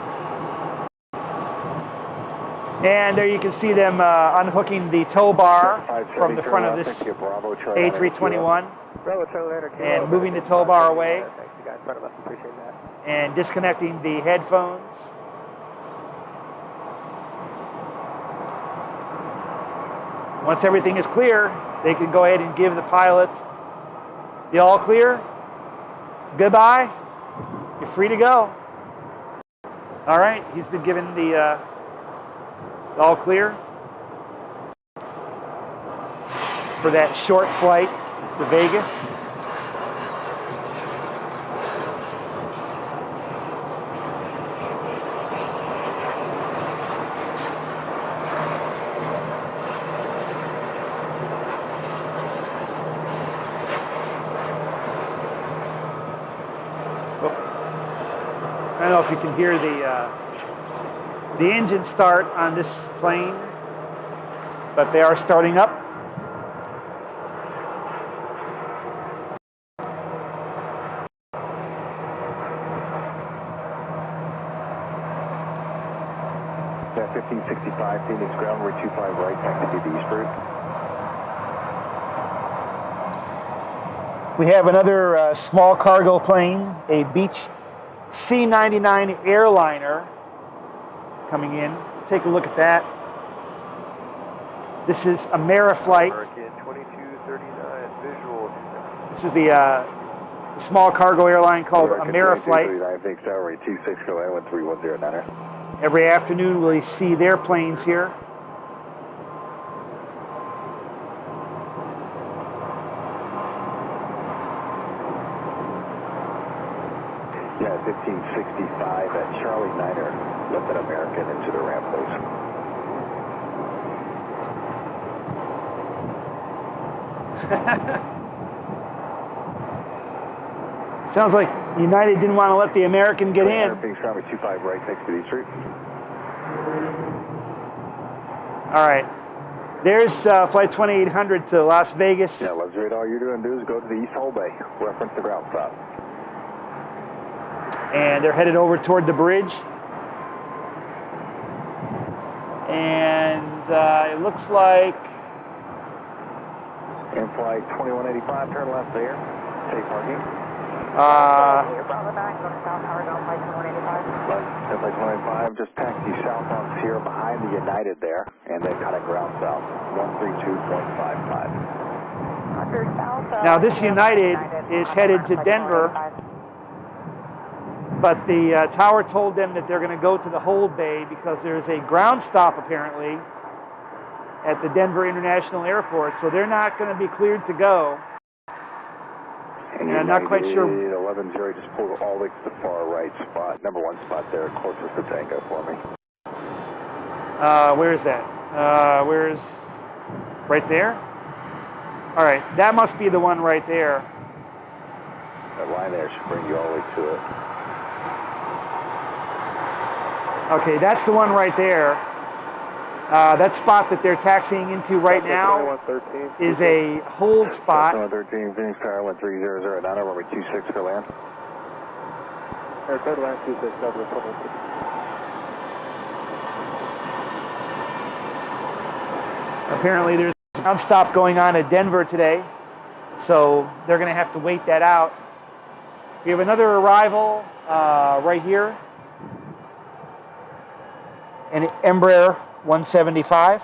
Speaker 3: And there you can see them unhooking the tow bar from the front of this A321 and moving the tow bar away and disconnecting the headphones. Once everything is clear, they can go ahead and give the pilot the all clear. Goodbye. You're free to go. All right, he's been given the all clear for that short flight to Vegas. don't know if you can hear the engine start on this plane, but they are starting up.
Speaker 5: Yeah, 1565 Phoenix ground, we're 25 right, taxi to the east route.
Speaker 3: We have another small cargo plane, a Beech C-99 airliner coming in. Let's take a look at that. This is Ameriflight.
Speaker 5: American 2239 visual.
Speaker 3: This is the small cargo airline called Ameriflight.
Speaker 5: 2239 Phoenix tower, 26 go in, 13109.
Speaker 3: Every afternoon we see their planes here.
Speaker 5: Yeah, 1565 at Charlie Niner, left an American into the ramp, please.
Speaker 3: Sounds like United didn't want to let the American get in.
Speaker 5: Phoenix ground, 25 right, next to the east route.
Speaker 3: All right. There's flight 2800 to Las Vegas.
Speaker 5: Yeah, Love's Radar, all you're doing is go to the East Hull Bay, reference the ground stop.
Speaker 3: And they're headed over toward the bridge. And it looks like
Speaker 5: In flight 2185, turn left there, safe parking.
Speaker 6: Bravo 9, go to South Tower, down flight 185.
Speaker 5: In flight 185, just taxi south on Sierra behind the United there, and then kind of ground south, 132.55.
Speaker 6: Under South.
Speaker 3: Now this United is headed to Denver, but the tower told them that they're going to go to the hold bay because there's a ground stop apparently at the Denver International Airport, so they're not going to be cleared to go. And I'm not quite sure.
Speaker 5: 11-0, just pulled all the way to the far right spot, number one spot there, closest to Tango for me.
Speaker 3: Where is that? Where's right there? All right, that must be the one right there.
Speaker 5: That line there should bring you all the way to it.
Speaker 3: Okay, that's the one right there. That spot that they're taxiing into right now is a hold spot.
Speaker 5: 113, Phoenix Tower, 1300, now runway 26 for land.
Speaker 2: Code land 26, over the total.
Speaker 3: Apparently there's a ground stop going on at Denver today, so they're going to have to wait that out. We have another arrival right here, an Embraer 175.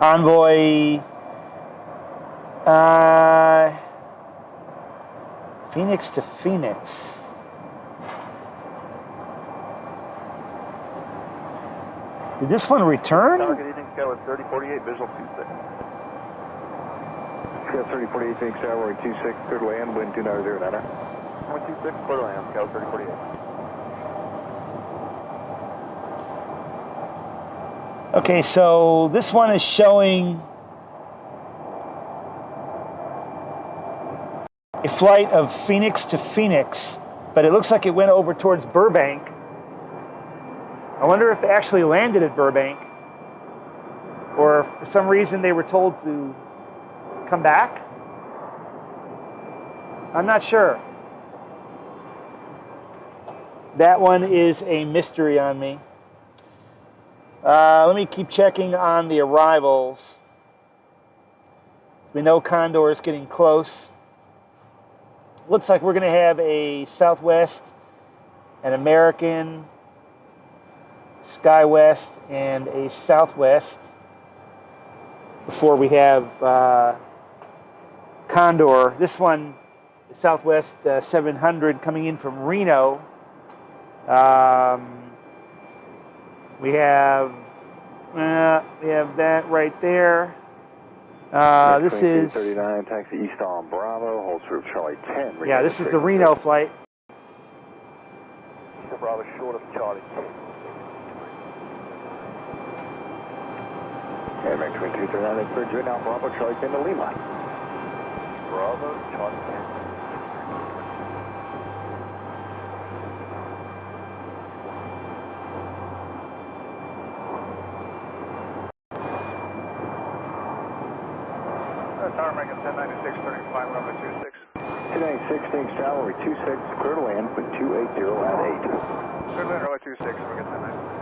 Speaker 3: Envoy Phoenix to Phoenix. Did this one return?
Speaker 5: Target evening sky 3048, visual 26. Sky 3048, Phoenix Tower, 26, clear to land, wind 290, 126, clear to land, Sky 3048.
Speaker 3: Okay, so this one is showing a flight of Phoenix to Phoenix, but it looks like it went over towards Burbank. I wonder if they actually landed at Burbank, or if for some reason they were told to come back. I'm not sure. That one is a mystery on me. Let me keep checking on the arrivals. We know Condor is getting close. Looks like we're going to have a Southwest, an American, SkyWest, and a Southwest before we have Condor. This one, Southwest 700, coming in from Reno. We have that right there. This is
Speaker 5: 39, taxi east on Bravo, holds for Charlie 10.
Speaker 3: Yeah, this is the Reno flight.
Speaker 5: Bravo short of Charlie. American 2239, cleared you now, Bravo, Charlie 10 to Lima. Bravo, Charlie 10.
Speaker 2: Tower American 1096, turning 5 runway 26.
Speaker 5: 296, thanks, Tower, runway 26, clear to land with 280 at 8.
Speaker 2: Clear land, runway 26, American 1096.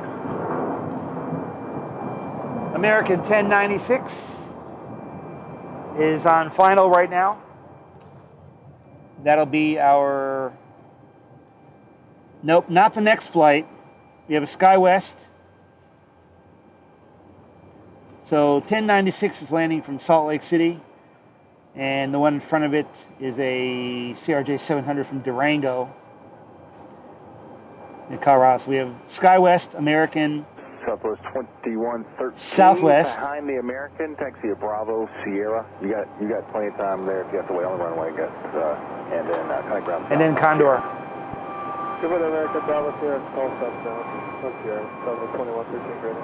Speaker 3: American 1096 is on final right now. That'll be our... Nope, not the next flight. We have a SkyWest. So 1096 is landing from Salt Lake City, and the one in front of it is a CRJ 700 from Durango in Colorado. So we have SkyWest, American,
Speaker 5: Southwest 2113.
Speaker 3: Southwest.
Speaker 5: Behind the American, taxi a Bravo, Sierra. You got plenty of time there if you have to wait on the runway. And then kind of ground.
Speaker 3: And then Condor.
Speaker 1: Good with American Bravo, Sierra, call touchdown. Sierra, Southwest 2113, great.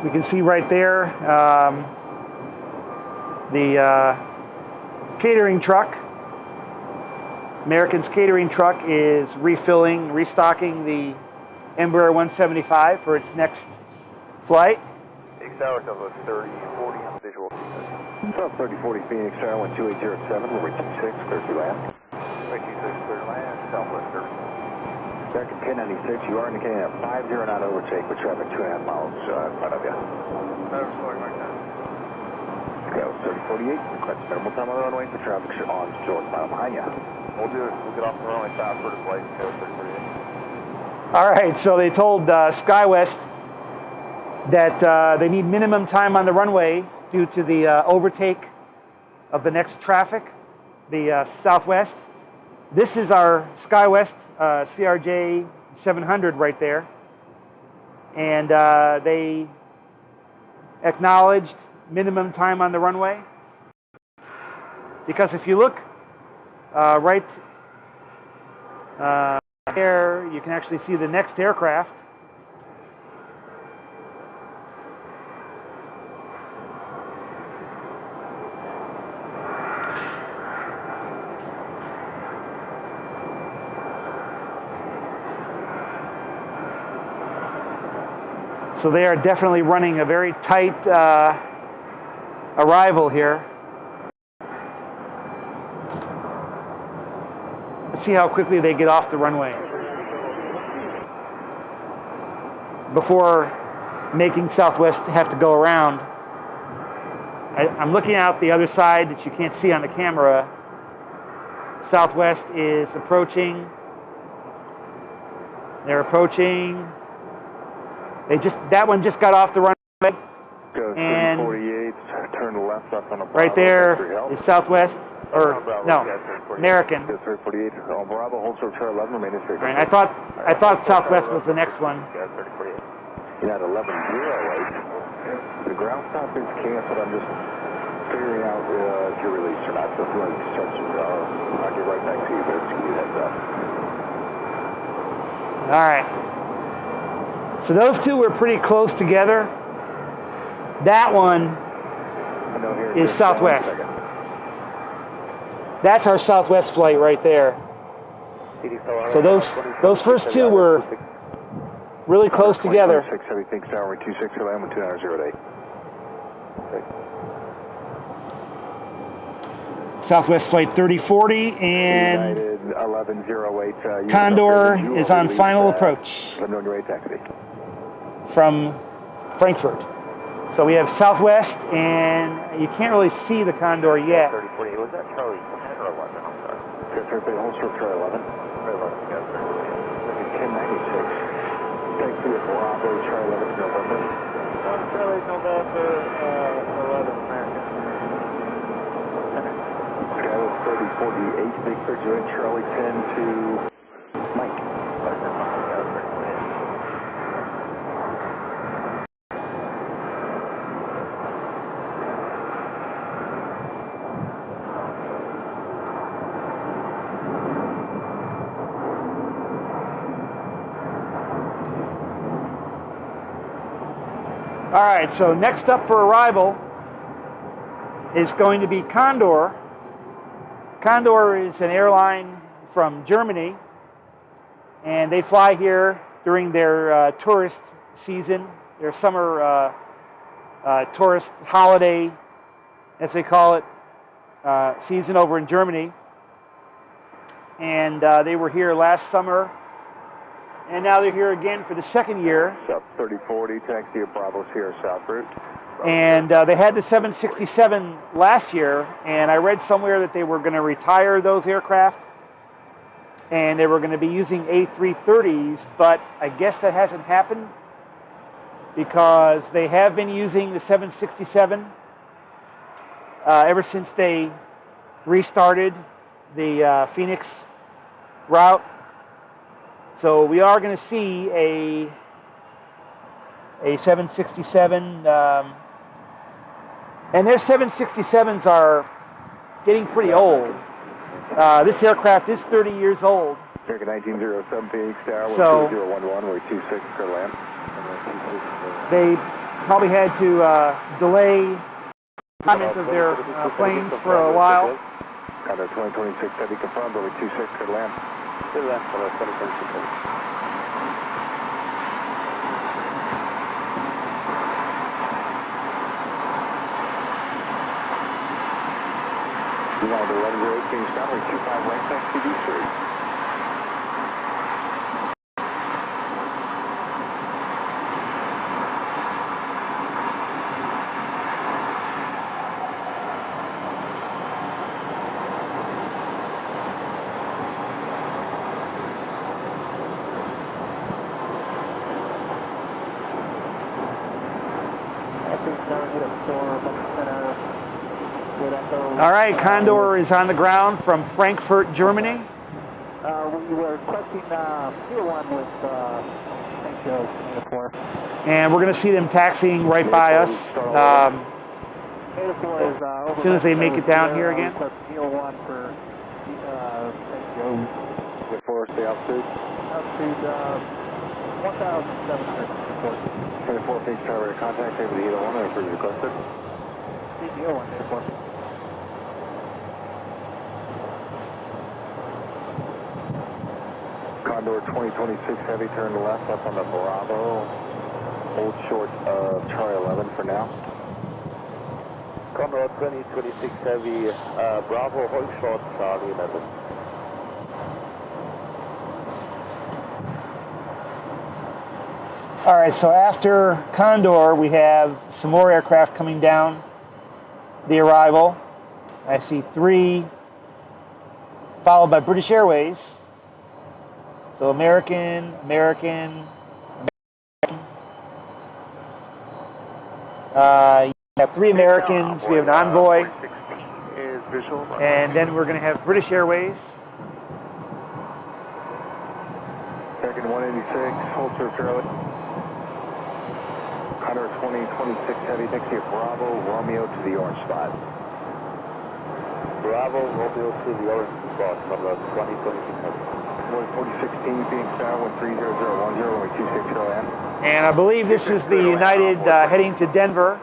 Speaker 3: We can see right there the catering truck. American's catering truck is restocking the Embraer 175 for its next flight.
Speaker 5: Phoenix Tower, Southwest 3040 on visual. South 3040 Phoenix Tower, 12807, runway 26, clear to land. Runway 26, clear to land, Southwest 30. American 1096, you are indicating a 50 knot overtake with traffic 2.5 miles in front of you.
Speaker 2: Better slowing right now.
Speaker 5: Scale 3048, request minimal time on the runway for traffic on short mile behind you.
Speaker 2: We'll do it. We'll get off the runway fast for the flight. Scale 3048.
Speaker 3: All right, so they told SkyWest that they need minimum time on the runway due to the overtake of the next traffic, the Southwest. This is our SkyWest CRJ 700 right there. And they acknowledged minimum time on the runway. Because if you look right there, you can actually see the next aircraft. So they are definitely running a very tight arrival here. Let's see how quickly they get off the runway before making Southwest have to go around. I'm looking out the other side that you can't see on the camera. Southwest is approaching. They're approaching. That one just got off the runway. And
Speaker 5: 48, turn left up on the
Speaker 3: right there is Southwest, or no, American.
Speaker 5: 348 on Bravo, hold short for 11, remain straight.
Speaker 3: Right, I thought Southwest was the next one.
Speaker 5: You're at 1108. The ground stop is canceled. I'm just figuring out if you're released or not. So if you want to start, I'll get right back to you, but just give you a heads up.
Speaker 3: All right. So those two were pretty close together. That one is Southwest. That's our Southwest flight right there. So those first two were really close together.
Speaker 5: 670 Tower 26 land with 2 hours 08.
Speaker 3: Southwest flight 3040 and
Speaker 5: United 1108.
Speaker 3: Condor is on final approach
Speaker 5: taxi
Speaker 3: from Frankfurt. So we have Southwest, and you can't really see the Condor yet.
Speaker 5: 3040, was that Charlie 10 or 11? I'm sorry. Hold short for 11. 1096. Thanks for your Bravo, Charlie 11 November.
Speaker 1: Charlie November 11 American.
Speaker 5: Skyler 3048, big for joint Charlie 10 to Mike.
Speaker 3: All right, so next up for arrival is going to be Condor. Condor is an airline from Germany, and they fly here during their tourist season, their summer tourist holiday, as they call it, season over in Germany. And they were here last summer, and now they're here again for the second year.
Speaker 5: South 3040, taxi at Bravo Sierra South route.
Speaker 3: And they had the 767 last year, and I read somewhere that they were going to retire those aircraft, and they were going to be using A330s, but I guess that hasn't happened because they have been using the 767 ever since they restarted the Phoenix route. So we are going to see a 767, and their 767s are getting pretty old. This aircraft is 30 years old.
Speaker 5: American 1907 Phoenix Tower,
Speaker 3: So
Speaker 5: 2011, we're 26 for land.
Speaker 3: they probably had to delay deployment of their planes for a while.
Speaker 5: Condor 2026 heavy confirmed, over 26 for land. To the left, Condor 2026. United 1108 Phoenix Tower, 25 right, taxi D3.
Speaker 3: All right, Condor is on the ground from Frankfurt, Germany.
Speaker 1: We were requesting Pier 1 with St. Joe's Singapore.
Speaker 3: And we're going to see them taxing right by us as soon as they make it down here again.
Speaker 1: Pier 1 for St. Joe's.
Speaker 5: The forest, the altitude.
Speaker 1: Altitude 1,700 report.
Speaker 5: 24 Phoenix Tower, contact over the 801, and for requested.
Speaker 1: CPO 1 report.
Speaker 5: Condor 2026 heavy, turn left up on the Bravo. Hold short of Charlie 11 for now.
Speaker 7: Condor 2026 heavy, Bravo, hold short Charlie 11.
Speaker 3: All right, so after Condor, we have some more aircraft coming down the arrival. I see 3, followed by British Airways. So American. You have 3 Americans. We have an envoy. And then we're going to have British Airways.
Speaker 5: Second 186, hold short Charlie. Condor 2026 heavy, taxi at Bravo, Romeo to the orange spot.
Speaker 7: Bravo, Romeo to the orange spot, number 2026 heavy.
Speaker 5: 4016 Phoenix Tower, 13010, runway 26 for land.
Speaker 3: And I believe this is the United heading to Denver,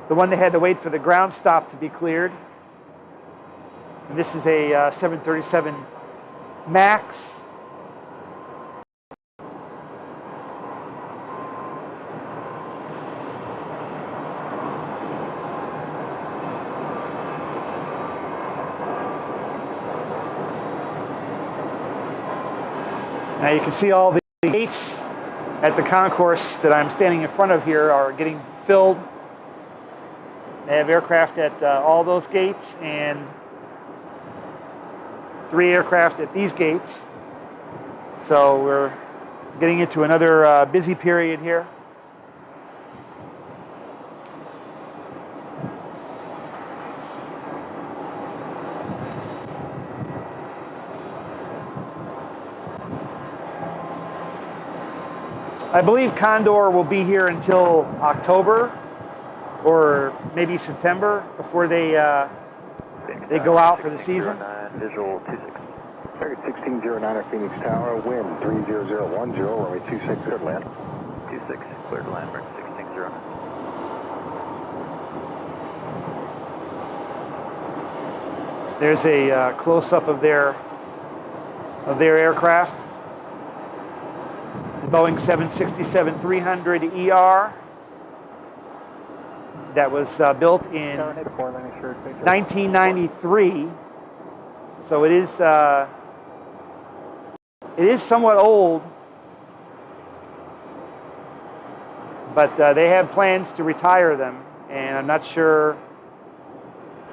Speaker 3: the one that had to wait for the ground stop to be cleared. And this is a 737 MAX. Now you can see all the gates at the concourse that I'm standing in front of here are getting filled. They have aircraft at all those gates and 3 aircraft at these gates. So we're getting into another busy period here. I believe Condor will be here until October or maybe September before they go out for the season.
Speaker 7: Visual 26.
Speaker 5: Target 1609 at Phoenix Tower, wind 30010, runway 26, cleared land.
Speaker 7: 26, cleared land, 1609.
Speaker 3: There's a close-up of their aircraft. The Boeing 767-300ER that was built in 1993. So it is somewhat old, but they have plans to retire them, and I'm not sure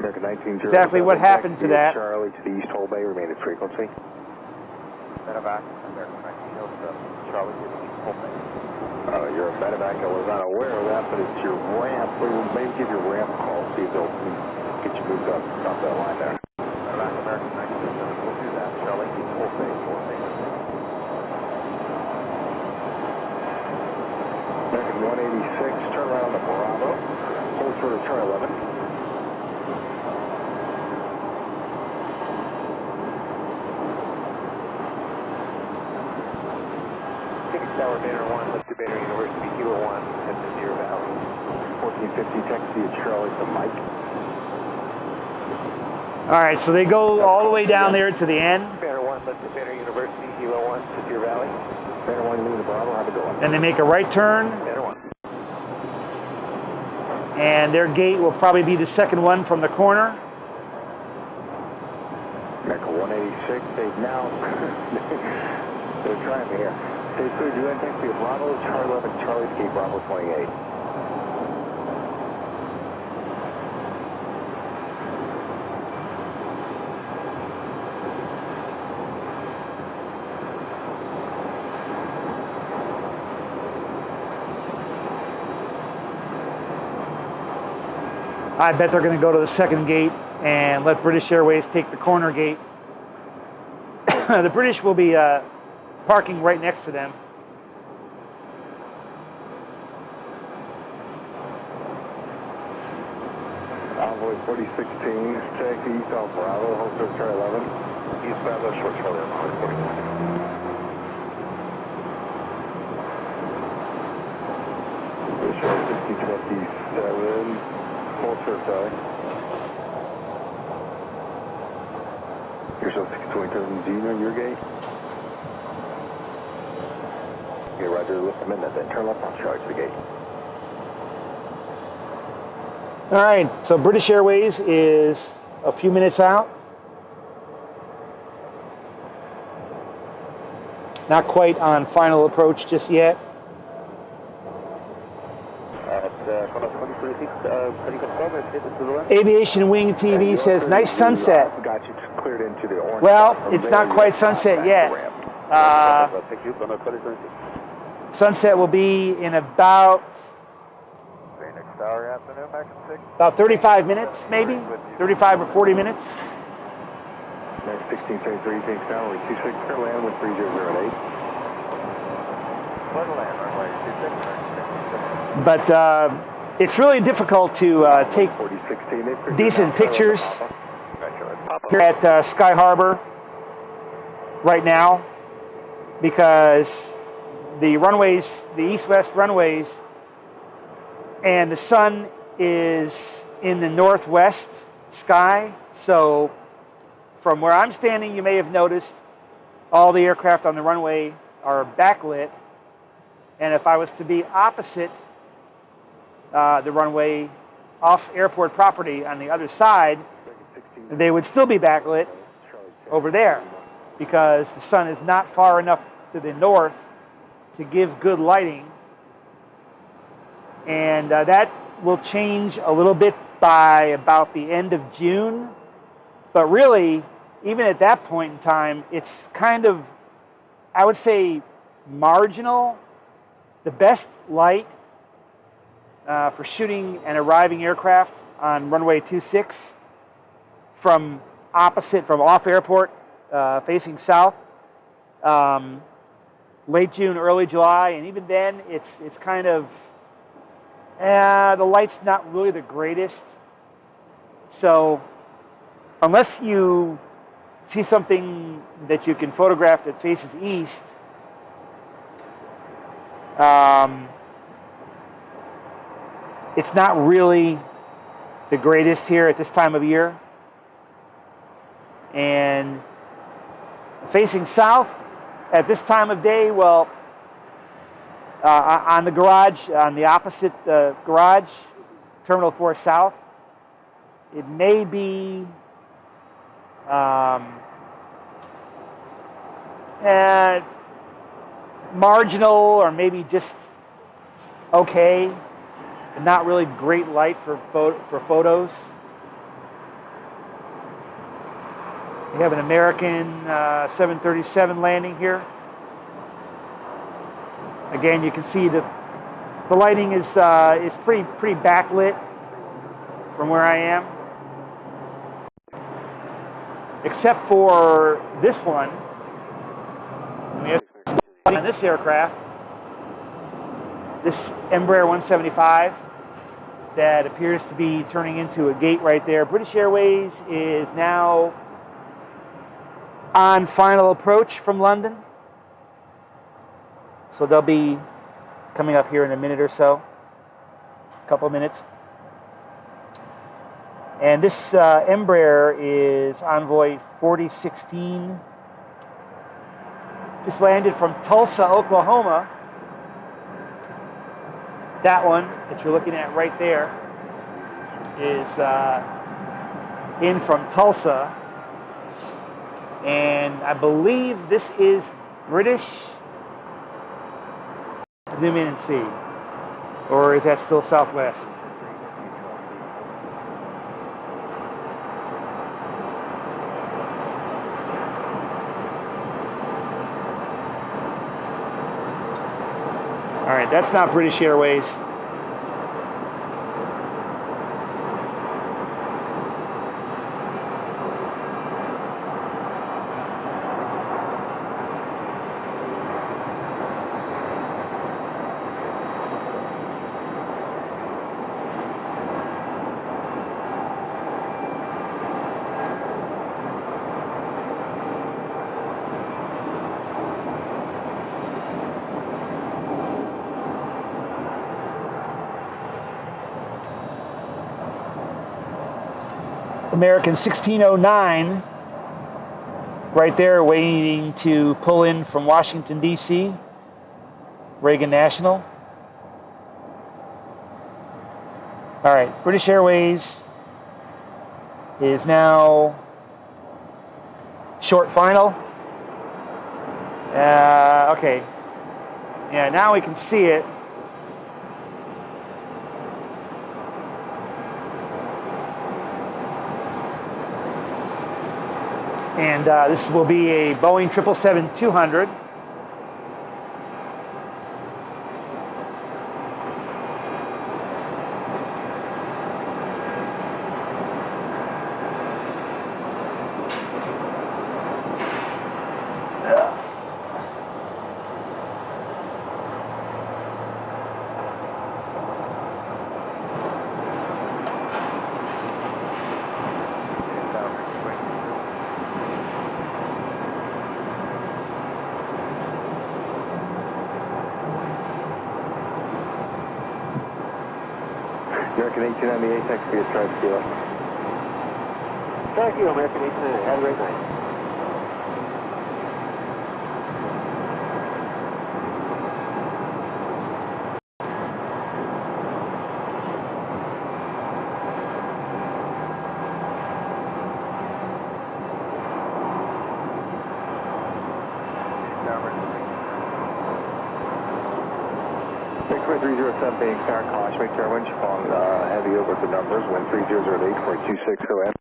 Speaker 3: exactly what happened to that.
Speaker 5: Charlie to the East Hole Bay, remain at frequency.
Speaker 2: Medevac, American 1907, Charlie to the East Hole Bay.
Speaker 5: You're a medevac. I was not aware of that, but it's your ramp. Maybe give your ramp a call, see if they'll get you moved up that line there.
Speaker 2: Medevac, American 1907, we'll do that. Charlie, East Hole Bay, 4 Bay.
Speaker 5: American 186, turn around to Bravo. Hold short of Charlie 11.
Speaker 2: Tower Banner 1, lift to Banner University, Kilo 1, head to Deer Valley.
Speaker 5: 1450, taxi at Charlie to Mike.
Speaker 3: All right, so they go all the way down there to the end.
Speaker 2: Banner 1, lift to Banner University, Kilo 1, to Deer Valley.
Speaker 5: Banner 1, leave the Bravo, have a go.
Speaker 3: Then they make a right turn.
Speaker 2: Banner 1.
Speaker 3: And their gate will probably be the second one from the corner.
Speaker 5: American 186, they've now, they're trying me here. Stay clear, do you taxi at Bravo, Charlie 11, Charlie to Cape Bravo 28.
Speaker 3: I bet they're going to go to the second gate and let British Airways take the corner gate. The British will be parking right next to them.
Speaker 5: Envoy 4016, taxi east off Bravo, hold short Charlie 11.
Speaker 2: East Bravo, short Charlie 11, 4016.
Speaker 5: Show 6027, hold short Charlie. Here's show 6027, Gina, your gate. Okay, Roger, lift them in that, then turn left on Charlie to the gate.
Speaker 3: All right, so British Airways is a few minutes out. Not quite on final approach just yet. Aviation Wing TV says, nice sunset.
Speaker 5: Got you cleared into the orange.
Speaker 3: Well, it's not quite sunset yet. Sunset will be in about 35 minutes, maybe 35 or 40 minutes.
Speaker 5: Next 1673, takes down, we 26, clear land with 3008.
Speaker 3: But it's really difficult to take decent pictures here at Sky Harbor right now because the runways, the east-west runways, and the sun is in the northwest sky. So from where I'm standing, you may have noticed all the aircraft on the runway are backlit. And if I was to be opposite the runway off airport property on the other side, they would still be backlit over there because the sun is not far enough to the north to give good lighting. And that will change a little bit by about the end of June. But really, even at that point in time, it's kind of, I would say, marginal. The best light for shooting an arriving aircraft on runway 26 from off airport facing south, late June, early July, and even then it's kind of, the light's not really the greatest. So unless you see something that you can photograph that faces east, it's not really the greatest here at this time of year. And facing south at this time of day, well, on the garage, on the opposite garage, Terminal 4 South, it may be marginal or maybe just okay, and not really great light for photos. We have an American 737 landing here. Again, you can see the lighting is pretty backlit from where I am, except for this one. We have on this aircraft, this Embraer 175 that appears to be turning into a gate right there. British Airways is now on final approach from London. So they'll be coming up here in a minute or so, a couple of minutes. And this Embraer is Envoy 4016. Just landed from Tulsa, Oklahoma. That one that you're looking at right there is in from Tulsa. And I believe this is British. Zoom in and see. Or is that still Southwest? All right, that's not British Airways. American 1609 right there waiting to pull in from Washington, D.C., Reagan National. All right, British Airways is now short final. Okay. Yeah, now we can see it. And this will be a Boeing 777-200.
Speaker 5: American 1898, text via Stripe Kilo.
Speaker 2: Stripe Kilo, American 1898, have a great night.
Speaker 5: Six 307 being Star College, make sure winch phone heavy over the numbers, wind 3008 for 260 OM.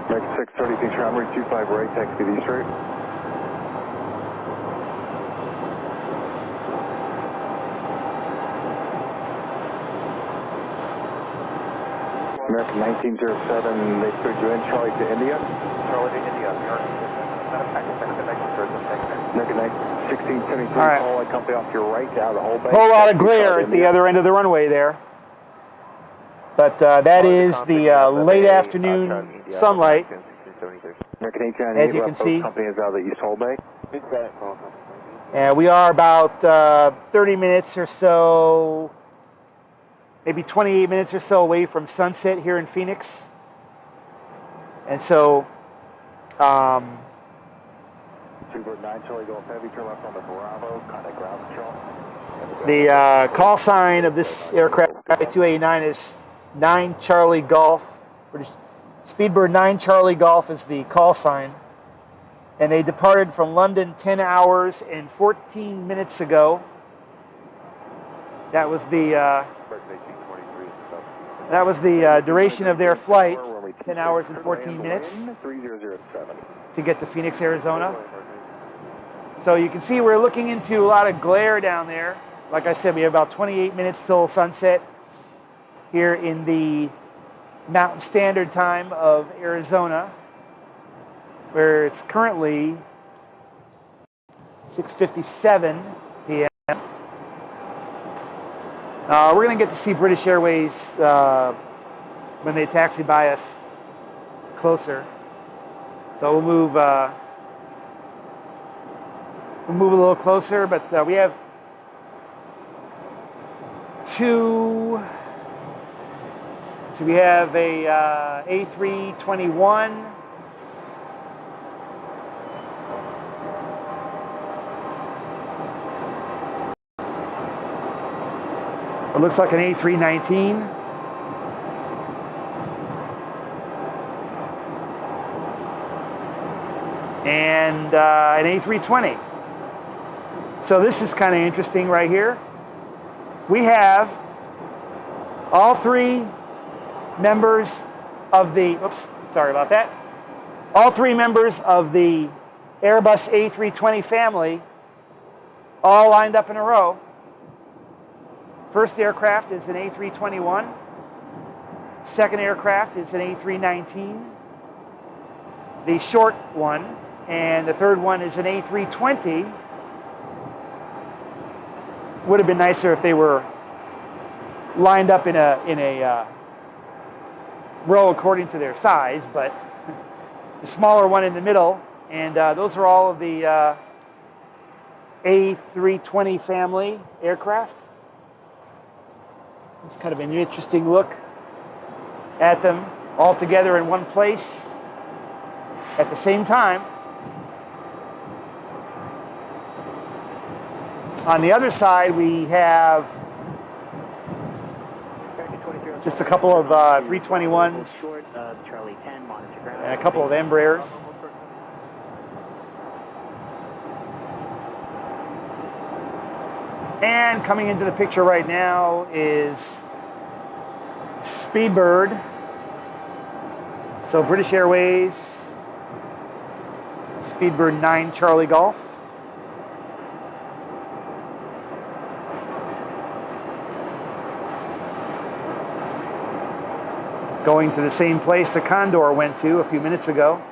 Speaker 5: American 630, runway 25 right, taxi to East Route. American 1907, they put you in Charlie to India.
Speaker 2: Charlie to India, New York.
Speaker 5: American 1673,
Speaker 3: All right.
Speaker 5: call light company off your right, out of the whole bay.
Speaker 3: Whole lot of glare at the other end of the runway there. But that is the late afternoon sunlight.
Speaker 5: American 1898,
Speaker 3: As you can see.
Speaker 5: company is out of the East Hull Bay.
Speaker 3: And we are about 30 minutes or so, maybe 28 minutes or so away from sunset here in Phoenix. And so,
Speaker 5: Seabird 9 Charlie Golf Heavy, turn left on the Bravo, contact ground control.
Speaker 3: the call sign of this aircraft, 289, is 9 Charlie Golf. Speedbird 9 Charlie Golf is the call sign. And they departed from London 10 hours and 14 minutes ago. That was the duration of their flight, 10 hours and 14 minutes to get to Phoenix, Arizona. So you can see we're looking into a lot of glare down there. Like I said, we have about 28 minutes till sunset here in the Mountain Standard Time of Arizona, where it's currently 6:57 p.m. We're going to get to see British Airways when they taxi by us closer. So we'll move a little closer, but we have two. So we have a A321. It looks like an A319. And an A320. So this is kind of interesting right here. We have all three members of the, all three members of the Airbus A320 family all lined up in a row. First aircraft is an A321. Second aircraft is an A319. The short one. And the third one is an A320. Would have been nicer if they were lined up in a row according to their size, but the smaller one in the middle, and those are all of the A320 family aircraft. It's kind of an interesting look at them all together in one place at the same time. On the other side, we have just a couple of 321s and a couple of Embraers. And coming into the picture right now is Speedbird. So British Airways, Speedbird 9 Charlie Golf. Going to the same place the Condor went to a few minutes ago.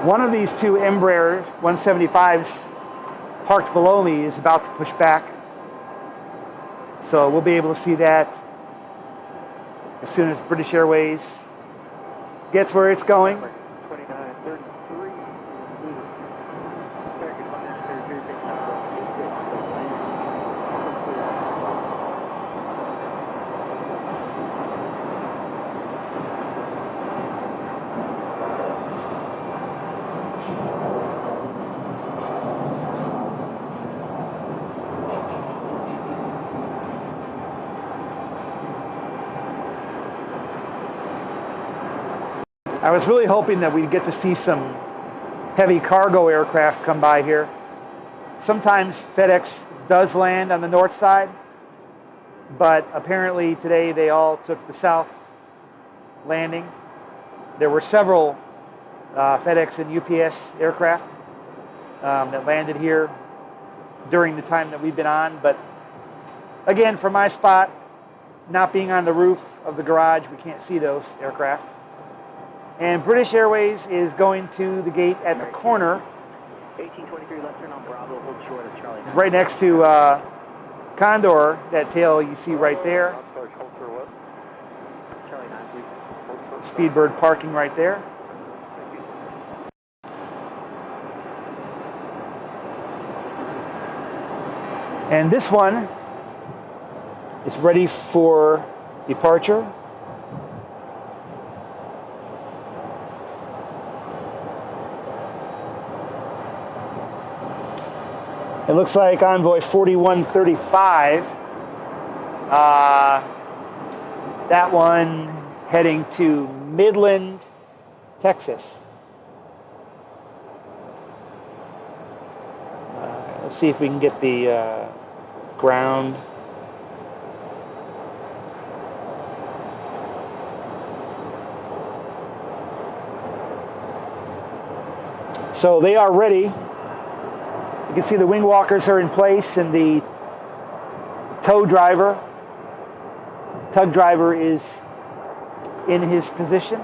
Speaker 3: One of these two Embraer 175s parked below me is about to push back. So we'll be able to see that as soon as British Airways gets where it's going.
Speaker 2: 2933.
Speaker 3: I was really hoping that we'd get to see some heavy cargo aircraft come by here. Sometimes FedEx does land on the north side, but apparently today they all took the south landing. There were several FedEx and UPS aircraft that landed here during the time that we've been on, but again, from my spot, not being on the roof of the garage, we can't see those aircraft. And British Airways is going to the gate at the corner.
Speaker 6: 1823 left turn on Bravo, hold short of Charlie.
Speaker 3: Right next to Condor, that tail you see right there.
Speaker 6: Charlie 9, please.
Speaker 3: Speedbird parking right there. And this one is ready for departure. It looks like Envoy 4135. That one heading to Midland, Texas. Let's see if we can get the ground. So they are ready. You can see the wing walkers are in place and the tug driver is in his position.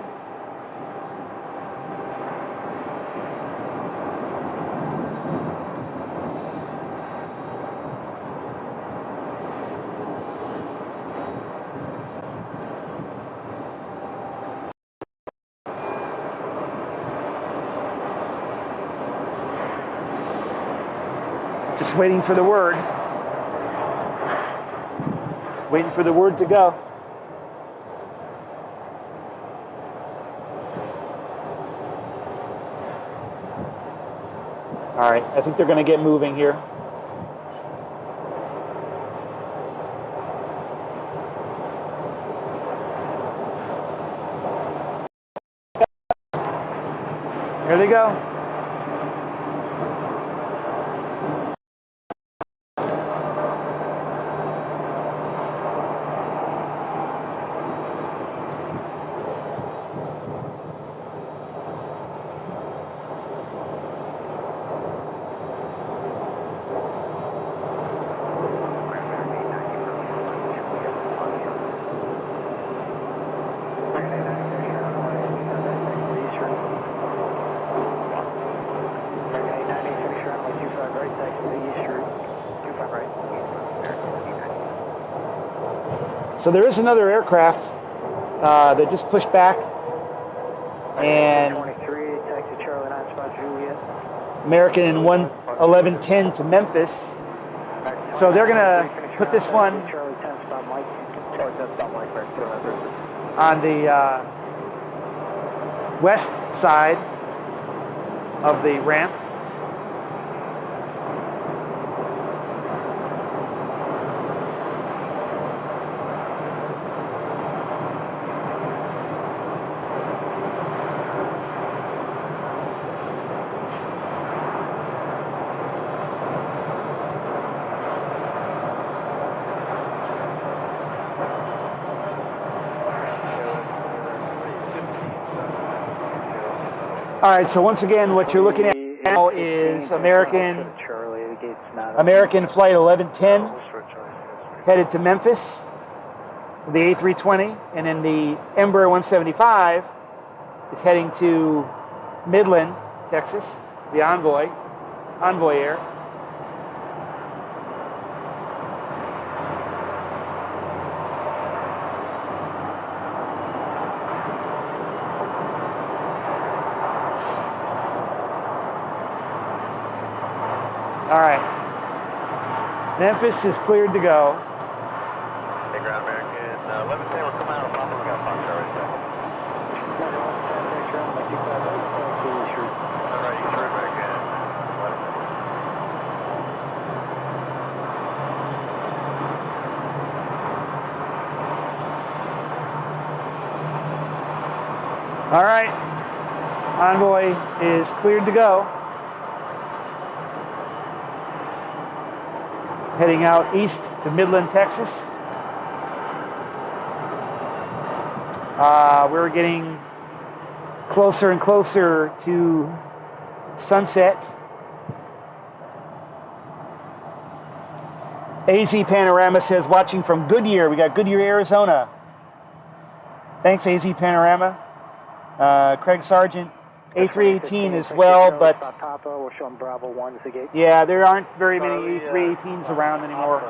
Speaker 3: Just waiting for the word. Waiting for the word to go. All right, I think they're going to get moving here. Here they go. So there is another aircraft that just pushed back, and American 11110 to Memphis. So they're going to put this one on the west side of the ramp. All right, so once again, what you're looking at now is American Flight 1110 headed to Memphis, the A320, and then the Embraer 175 is heading to Midland, Texas, the Envoy Air. All right, Memphis is cleared to go.
Speaker 5: Hey, ground American 1110, we're coming out of Papa, we got Foxtrot right there. All right, you turn American 1110.
Speaker 3: All right, Envoy is cleared to go. Heading out east to Midland, Texas. We're getting closer and closer to sunset. AZ Panorama says, watching from Goodyear. We got Goodyear, Arizona. Thanks, AZ Panorama. Craig Sargent, A318 as well, but yeah, there aren't very many A318s around anymore.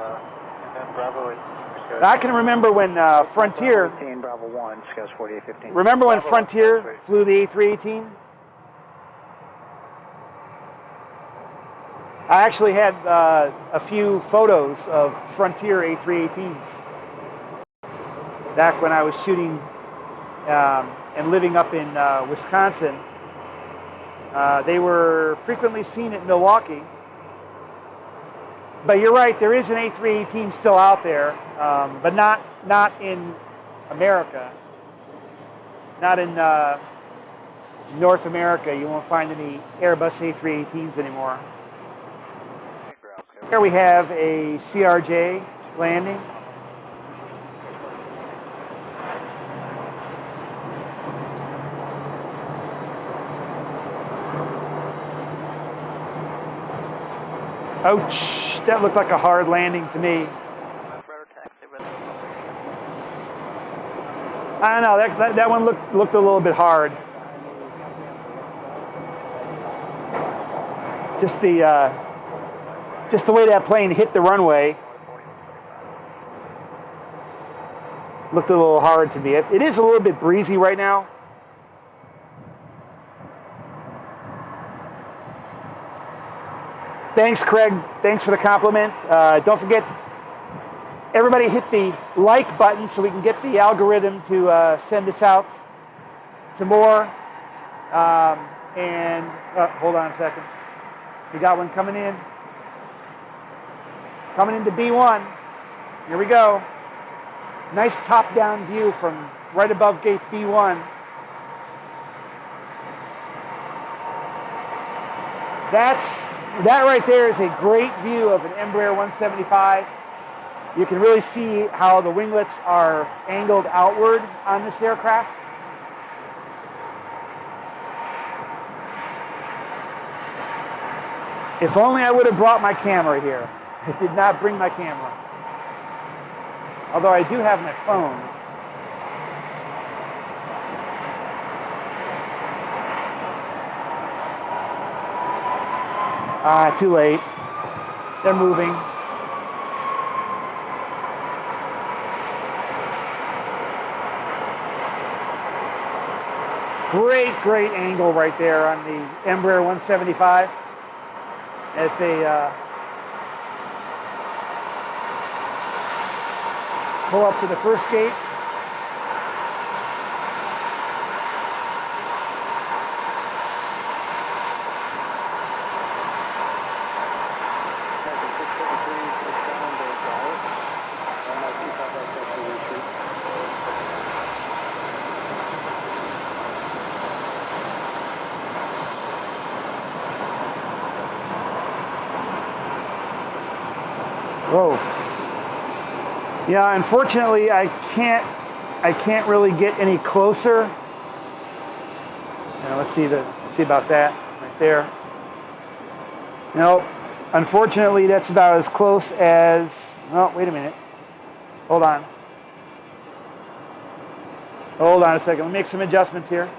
Speaker 3: I can remember when Frontier
Speaker 1: maintain Bravo 1, Scouts 4815.
Speaker 3: Remember when
Speaker 1: Bravo
Speaker 3: Frontier
Speaker 1: 1,
Speaker 3: flew the A318? I actually had a few photos of Frontier A318s back when I was shooting and living up in Wisconsin. They were frequently seen at Milwaukee. But you're right, there is an A318 still out there, but not in America. Not in North America. You won't find any Airbus A318s anymore. Here we have a CRJ landing. Ouch, that looked like a hard landing to me. I don't know, that one looked a little bit hard. Just the way that plane hit the runway looked a little hard to me. It is a little bit breezy right now. Thanks, Craig. Thanks for the compliment. Don't forget, everybody hit the like button so we can get the algorithm to send this out to more. Hold on a second. We got one coming in. Coming into B1. Here we go. Nice top-down view from right above gate B1. That right there is a great view of an Embraer 175. You can really see how the winglets are angled outward on this aircraft. If only I would have brought my camera here. I did not bring my camera. Although I do have my phone. Too late. They're moving. Great angle right there on the Embraer 175 as they pull up to the first gate. Whoa. Yeah, unfortunately I can't really get any closer. Let's see about that right there. No, unfortunately that's about as close as, oh, wait a minute. Hold on a second. Let me make some adjustments here.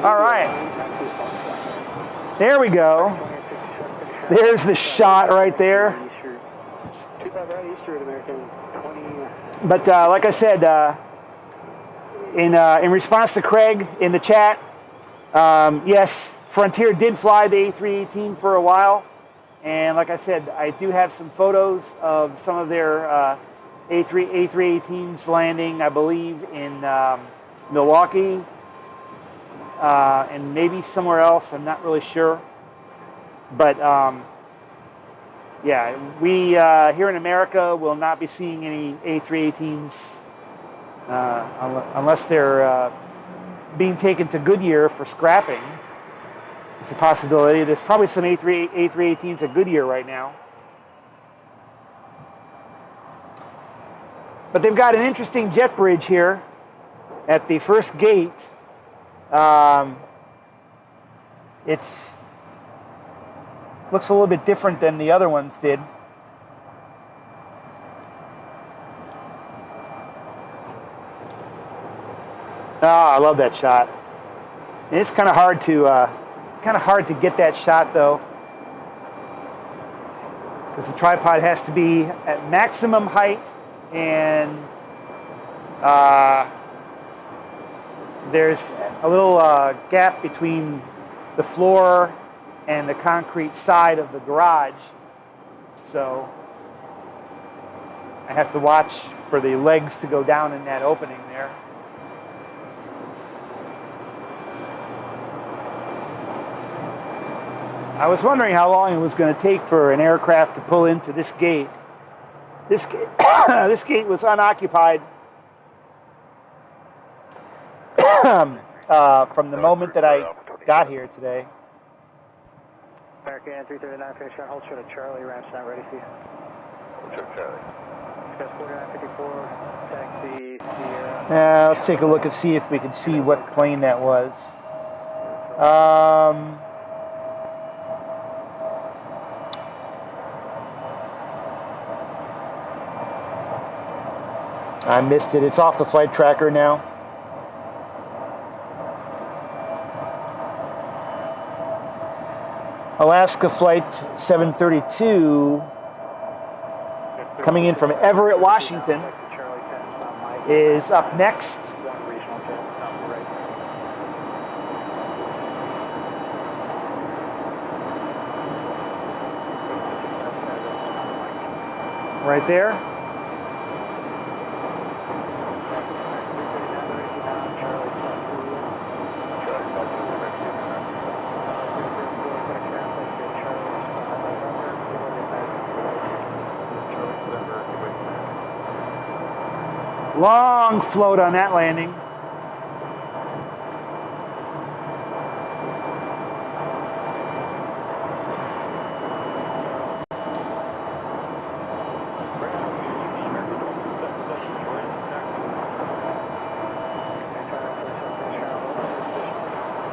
Speaker 3: All right. There we go. There's the shot right there. But like I said, in response to Craig in the chat, yes, Frontier did fly the A318 for a while. And like I said, I do have some photos of some of their A318s landing, I believe, in Milwaukee. And maybe somewhere else, I'm not really sure. But yeah, we here in America will not be seeing any A318s unless they're being taken to Goodyear for scrapping. It's a possibility. There's probably some A318s at Goodyear right now. But they've got an interesting jet bridge here at the first gate. It's looks a little bit different than the other ones did. I love that shot. And it's kind of hard to Kind of hard to get that shot though, because the tripod has to be at maximum height, and there's a little gap between the floor and the concrete side of the garage, so I have to watch for the legs to go down in that opening there. I was wondering how long it was going to take for an aircraft to pull into this gate. This gate, this gate was unoccupied from the moment that I got here today.
Speaker 1: American 339, finish on hold short of Charlie, ramp's not ready for you.
Speaker 5: Check Charlie.
Speaker 1: Discuss 4954, taxi Sierra.
Speaker 3: Let's take a look and see if we can see what plane that was. I missed it. It's off the flight tracker now. Alaska Flight 732, coming in from Everett, Washington, is up next. Right there. Long float on that landing.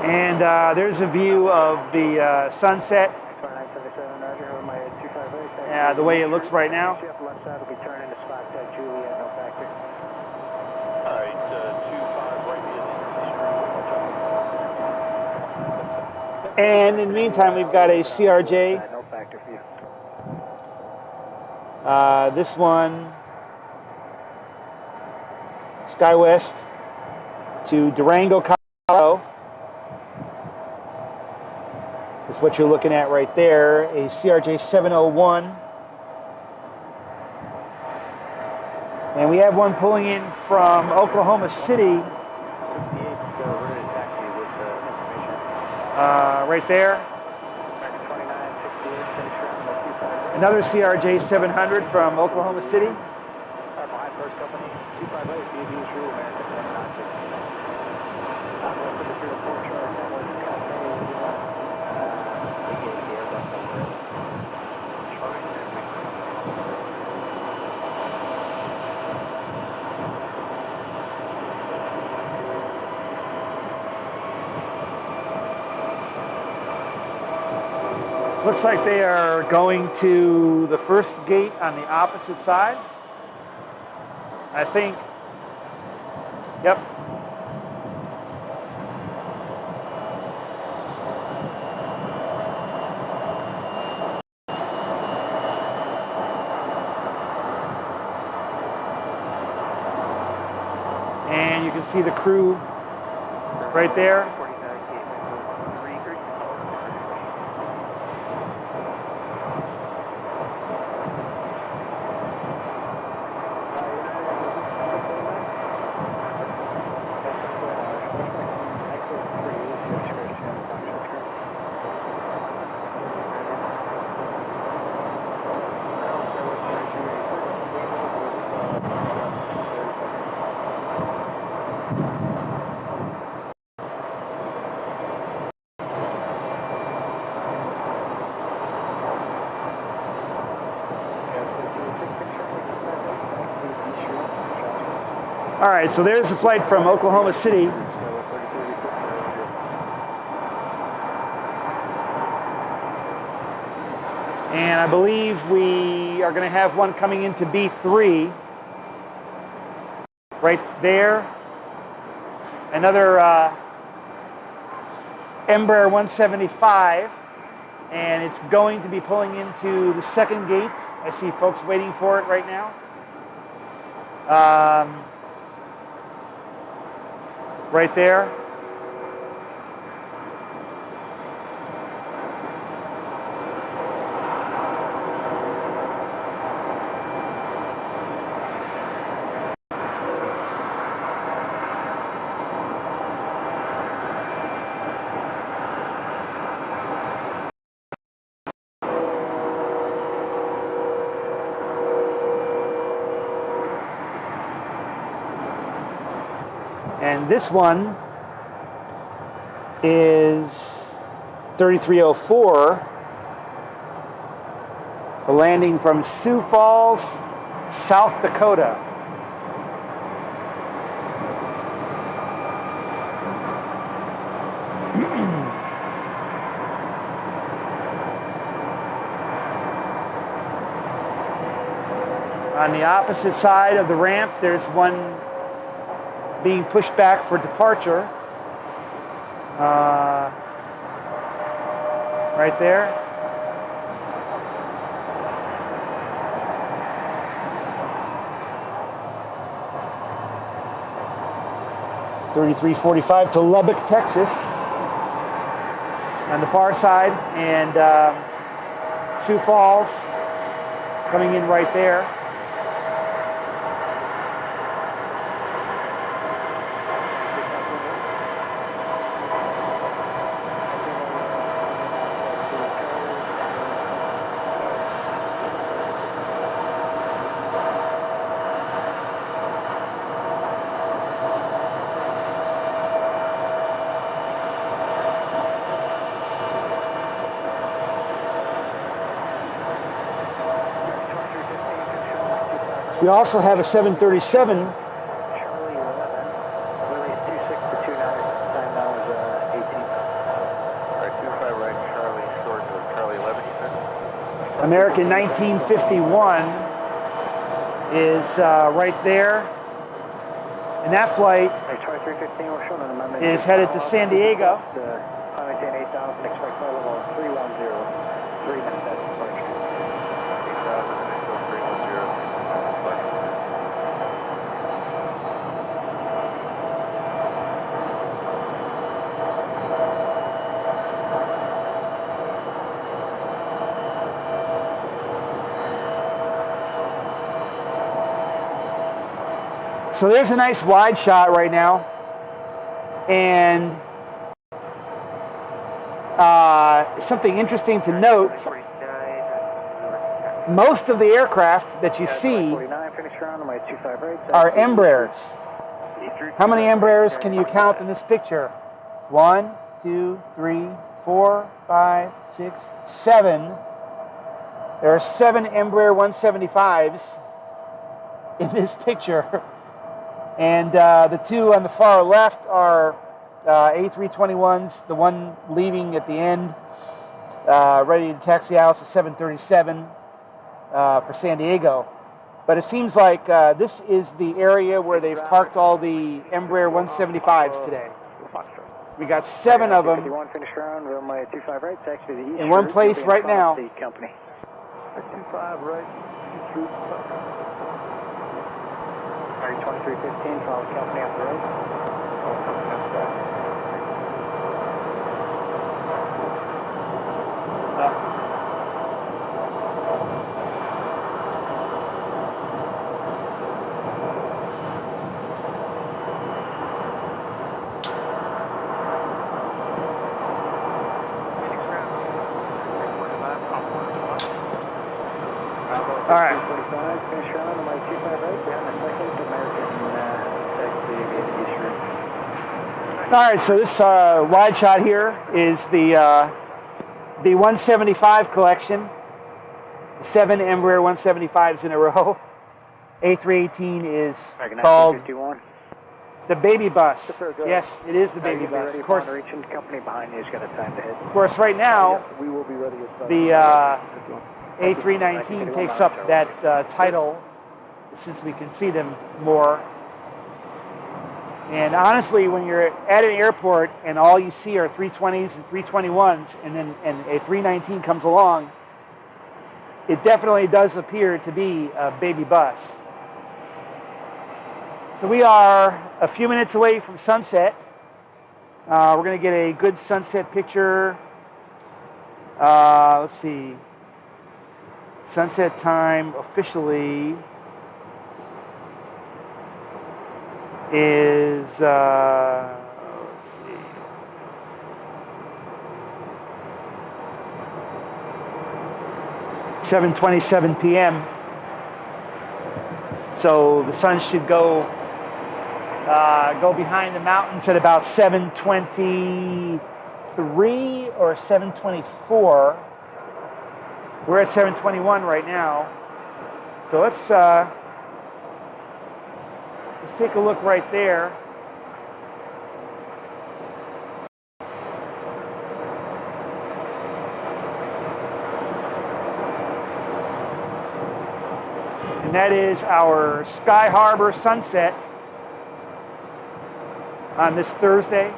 Speaker 3: And there's a view of the sunset. The way it looks right now. And in the meantime, we've got a CRJ. This one, SkyWest to Durango, Colorado. Is what you're looking at right there, a CRJ 701. And we have one pulling in from Oklahoma City. Right there. Another CRJ 700 from Oklahoma City. Looks like they are going to the first gate on the opposite side. I think. Yep. And you can see the crew right there. All right, so there's the flight from Oklahoma City. And I believe we are going to have one coming into B3 right there. Another Embraer 175, and it's going to be pulling into the second gate. I see folks waiting for it right now. Right there. And this one is 3304, landing from Sioux Falls, South Dakota. On the opposite side of the ramp, there's one being pushed back for departure. Right there. (3345) to Lubbock, Texas. On the far side, and Sioux Falls coming in right there. We also have a 737.
Speaker 1: Charlie 11, release 26 to 29, time now is 18.
Speaker 7: Alright, 25 right, Charlie, short of Charlie 11, you said?
Speaker 3: American 1951 is right there. And that flight is headed to San Diego.
Speaker 1: Climate 10 8000, expect flight level 310, 3 minutes at departure.
Speaker 7: 8,000, initial 310.
Speaker 3: So there's a nice wide shot right now. And something interesting to note, most of the aircraft that you see are Embraers. How many Embraers can you count in this picture? 1, 2, 3, 4, 5, 6, 7. There are 7 Embraer 175s in this picture. And the two on the far left are A321s, the one leaving at the end, ready to taxi out, to 737 for San Diego. But it seems like this is the area where they've parked all the Embraer 175s today. We got 7 of them in one place right now.
Speaker 1: 25 right, 2315, follow company up the road.
Speaker 3: All right.
Speaker 1: 45, finish around on my 25 right, behind the second American taxi aviation.
Speaker 3: All right, so this wide shot here is the 175 collection. 7 Embraer 175s in a row. A318 is called the baby bus. Yes, it is the baby bus. Of course,
Speaker 1: company behind you has got a time to hit.
Speaker 3: of course, right now
Speaker 1: We will be ready at
Speaker 3: the A319 takes up that title, since we can see them more. And honestly, when you're at an airport and all you see are 320s and 321s, and a 319 comes along, it definitely does appear to be a baby bus. So we are a few minutes away from sunset. We're going to get a good sunset picture. Let's see. Sunset time officially is, let's see. (7:27 p.m.) So the sun should go behind the mountains at about 7:23 or 7:24. We're at 7:21 right now. So let's take a look right there. And that is our Sky Harbor sunset on this Thursday.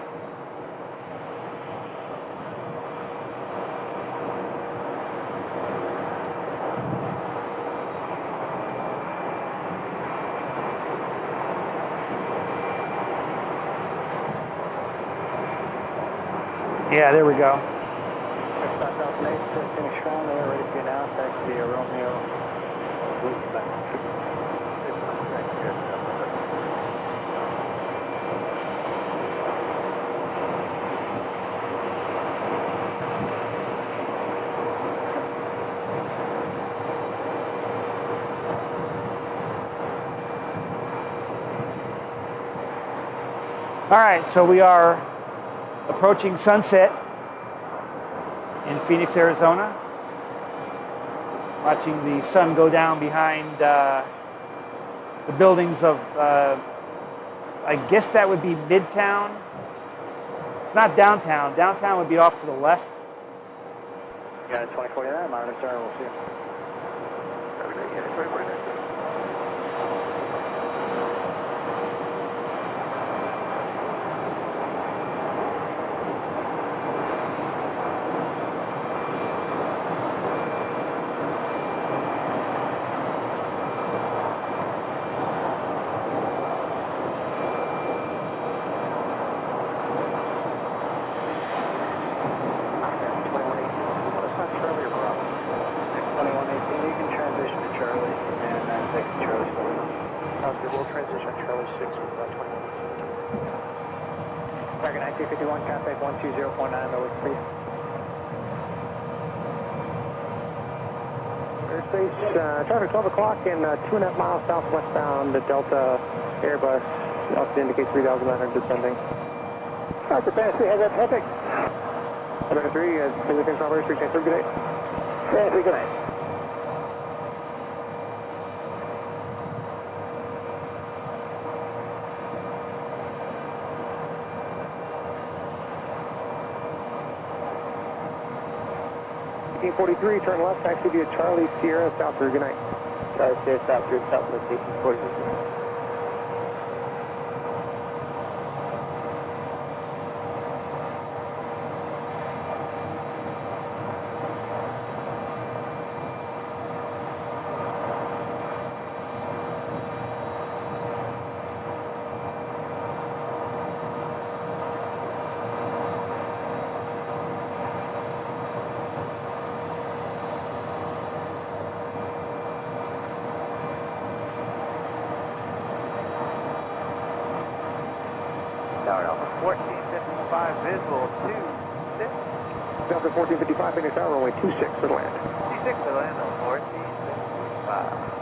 Speaker 3: Yeah, there we go.
Speaker 1: Finish strong there, ready to announce. That's the Romeo.
Speaker 3: All right, so we are approaching sunset in Phoenix, Arizona. Watching the sun go down behind the buildings of, I guess that would be Midtown. It's not downtown. Downtown would be off to the left.
Speaker 1: Got it, 2049, monitor, sir, we'll see you.
Speaker 7: Have a great day. Enjoy Brandon.
Speaker 1: We'll transition Charlie 6 with about 20 minutes. Target 9251, contact 120.9, over speed. Airspace, traffic 12 o'clock and 2.5 miles southwestbound, the Delta Airbus, altitude indicates 3,900 descending. Dr. Fantasy, heads up, heading. American 3, within Travel Airspace, good day. Fantasy, good night. .43, turn left, taxi via Charlie Sierra, South Route, good night. Charlie Sierra, South Route, Southwest 1843.
Speaker 7: Tower Alpha 1455, visual 26.
Speaker 1: Delta 1455, Phoenix Tower, runway 26 for the land.
Speaker 7: 26 to land on 1455.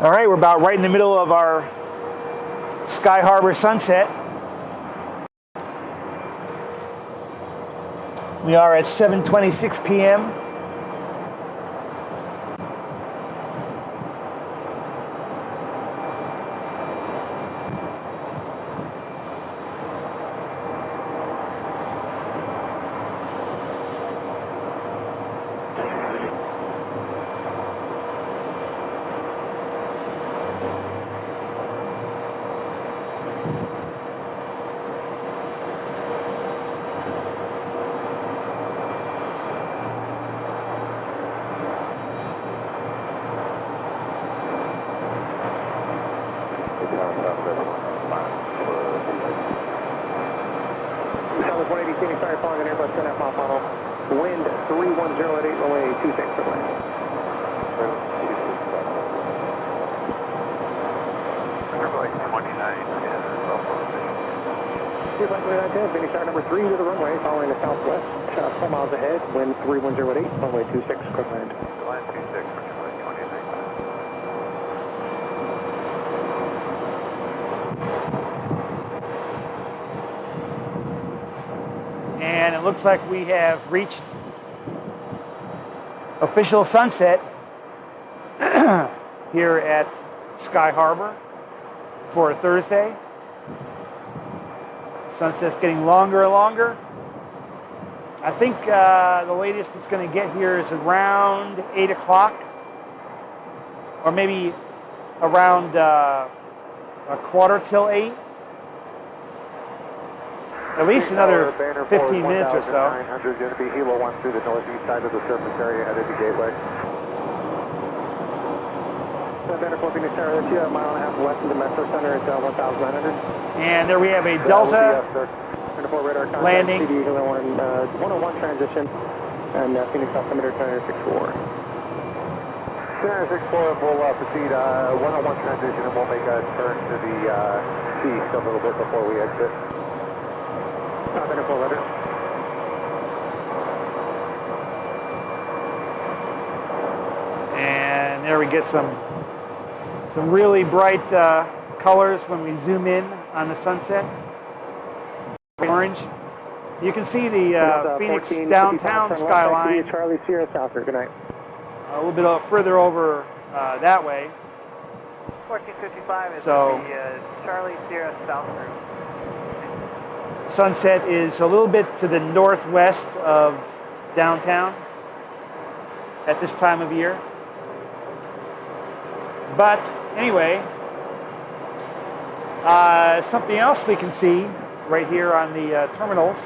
Speaker 3: All right, we're about right in the middle of our Sky Harbor sunset. We are at 7:26 p.m.
Speaker 1: Southwest 180, Phoenix Tower, following an Airbus 10F mile final. Wind 310 at 8, runway 26 for land.
Speaker 7: Runway 29, yeah, that's also official.
Speaker 1: Here's line 2910, Phoenix Tower number 3 to the runway, following the southwest. 4 miles ahead, wind 310 at 8, runway 26 for land.
Speaker 7: Line 26 for runway 29.
Speaker 3: And it looks like we have reached official sunset here at Sky Harbor for Thursday. Sunset's getting longer and longer. I think the latest it's going to get here is around 8 o'clock, or maybe around a quarter till 8. At least another 15 minutes or so.
Speaker 2: 900, going to be Hilo 1 through the northeast side of the surface area headed to Gateway.
Speaker 1: Banner 4 Phoenix Tower, that's a mile and a half west of the Metro Center at 1,900.
Speaker 3: And there we have a Delta
Speaker 1: Banner 4 radar contact,
Speaker 3: landing.
Speaker 1: CD Eagle 101 transition, and Phoenix altimeter 1064.
Speaker 2: 1064, we'll proceed 101 transition, and we'll make a turn to the east a little bit before we exit.
Speaker 1: Banner 4 radar.
Speaker 3: And there we get some really bright colors when we zoom in on the sunset. Orange. You can see the Phoenix downtown skyline
Speaker 1: Charlie Sierra Southward, good night.
Speaker 3: a little bit further over that way.
Speaker 6: 1455 is
Speaker 3: So-
Speaker 6: the Charlie Sierra South route.
Speaker 3: Sunset is a little bit to the northwest of downtown at this time of year. But anyway, something else we can see right here on the terminals.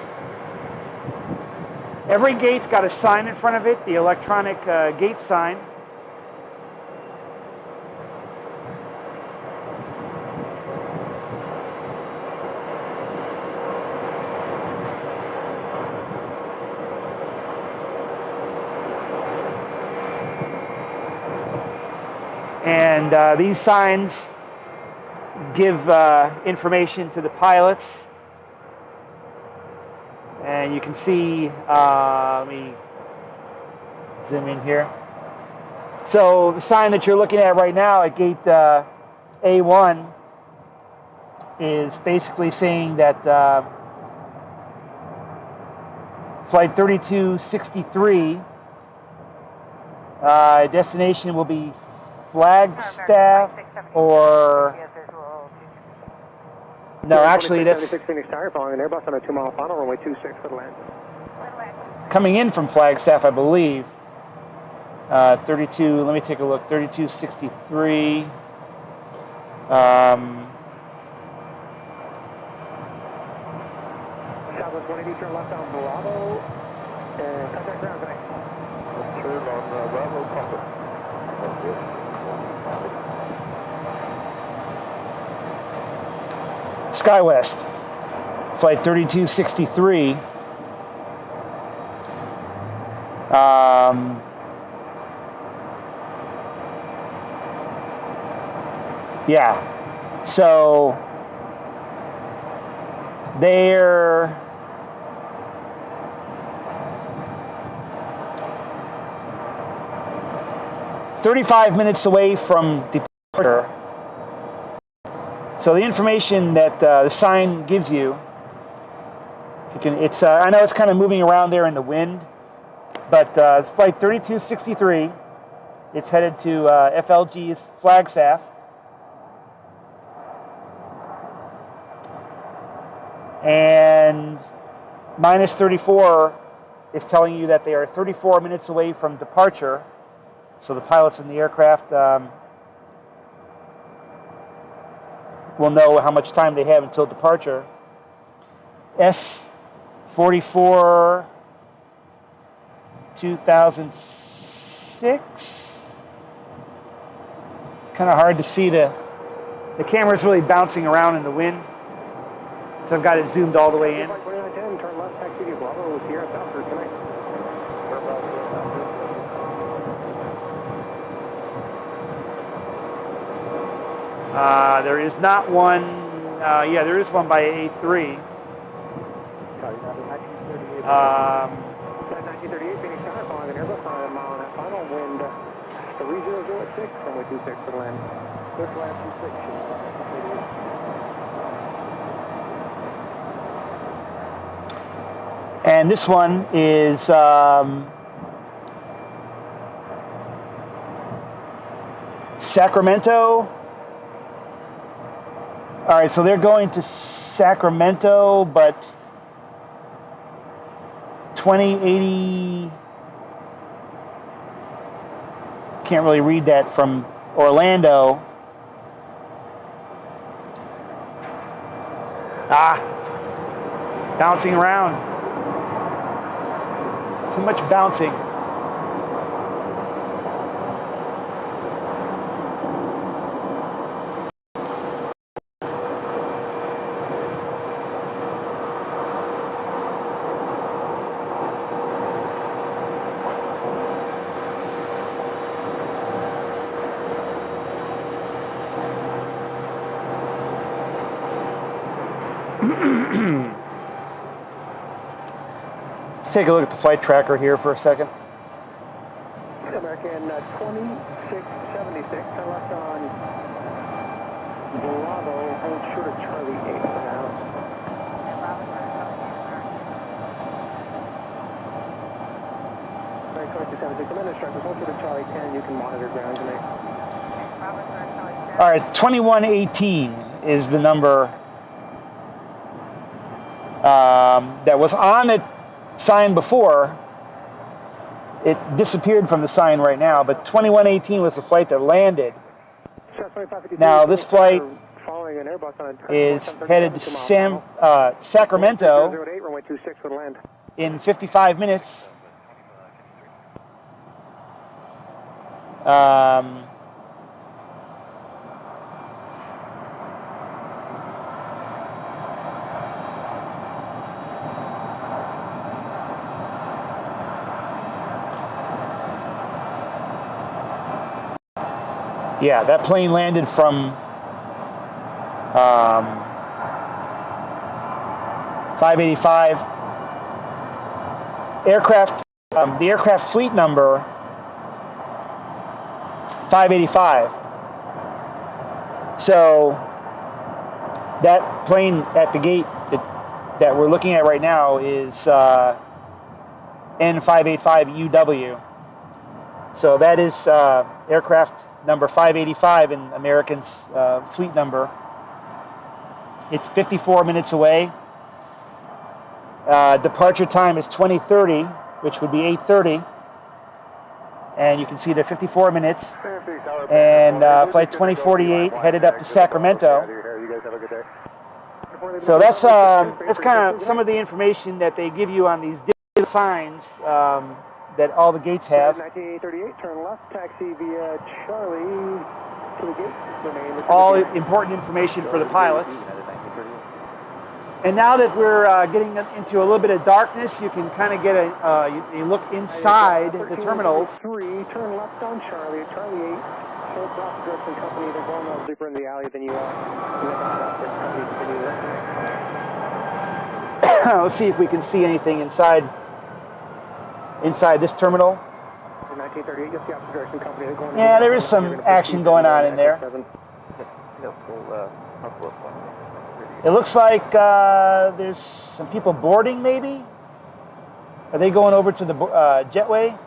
Speaker 3: Every gate's got a sign in front of it, the electronic gate sign. And these signs give information to the pilots. And you can see, let me zoom in here. So the sign that you're looking at right now at gate A1 is basically saying that flight 3263 destination will be Flagstaff or no, actually that's
Speaker 1: Phoenix Tower, following an Airbus on a 2-mile final, runway 26 for the land.
Speaker 3: coming in from Flagstaff, I believe. 32. Let me take a look. 3263.
Speaker 1: Southwest 180, turn left on Bravo, and contact ground, good night.
Speaker 2: Turn on Bravo, Papa.
Speaker 3: SkyWest, flight 3263. Yeah, so they're "35 minutes away from departure." So the information that the sign gives you You can, it's I know it's kind of moving around there in the wind, but it's flight 3263. It's headed to FLG's Flagstaff. And minus 34 is telling you that they are 34 minutes away from departure. So the pilots in the aircraft will know how much time they have until departure. S44 2006. It's kind of hard to see the camera's really bouncing around in the wind. So I've got it zoomed all the way in.
Speaker 1: Turn left, taxi to Bravo, Sierra South for tonight.
Speaker 3: There is not one. Yeah, there is one by A3.
Speaker 1: 1938, Phoenix Tower, following an Airbus on a mile and a half final, wind 3006, runway 26 for the land. Clear for land 26.
Speaker 3: And this one is Sacramento. All right, so they're going to Sacramento, but 2080, can't really read that from Orlando. Bouncing around. Too much bouncing. Let's take a look at the flight tracker here for a second.
Speaker 1: American 2676, turn left on Bravo, hold short of Charlie 8 for now. American 2676, I'm in instructor, hold short of Charlie 10, you can monitor ground tonight.
Speaker 3: All right, 2118 is the number that was on the sign before. It disappeared from the sign right now, but 2118 was the flight that landed. Now this flight is headed to Sacramento in 55 minutes. Yeah, that plane landed from 585. Aircraft, the aircraft fleet number 585. So that plane at the gate that we're looking at right now is N585UW. So that is aircraft number 585 in American's fleet number. It's 54 minutes away. Departure time is 2030, which would be 8:30. And you can see the 54 minutes. And flight 2048 headed up to Sacramento. So that's kind of some of the information that they give you on these digital signs that all the gates have.
Speaker 1: 1938, turn left, taxi via Charlie to the gate.
Speaker 3: All important information for the pilots. And now that we're getting into a little bit of darkness, you can kind of get a look inside the terminals.
Speaker 1: 3, turn left on Charlie, Charlie 8. Hold off Drifts and Company, they're going a little deeper in the alley than you are.
Speaker 3: Let's see if we can see anything inside this terminal.
Speaker 1: 1938, you'll see opposite direction company. They're going
Speaker 3: Yeah, there is some action going on in there. It looks like there's some people boarding, maybe? Are they going over to the jetway?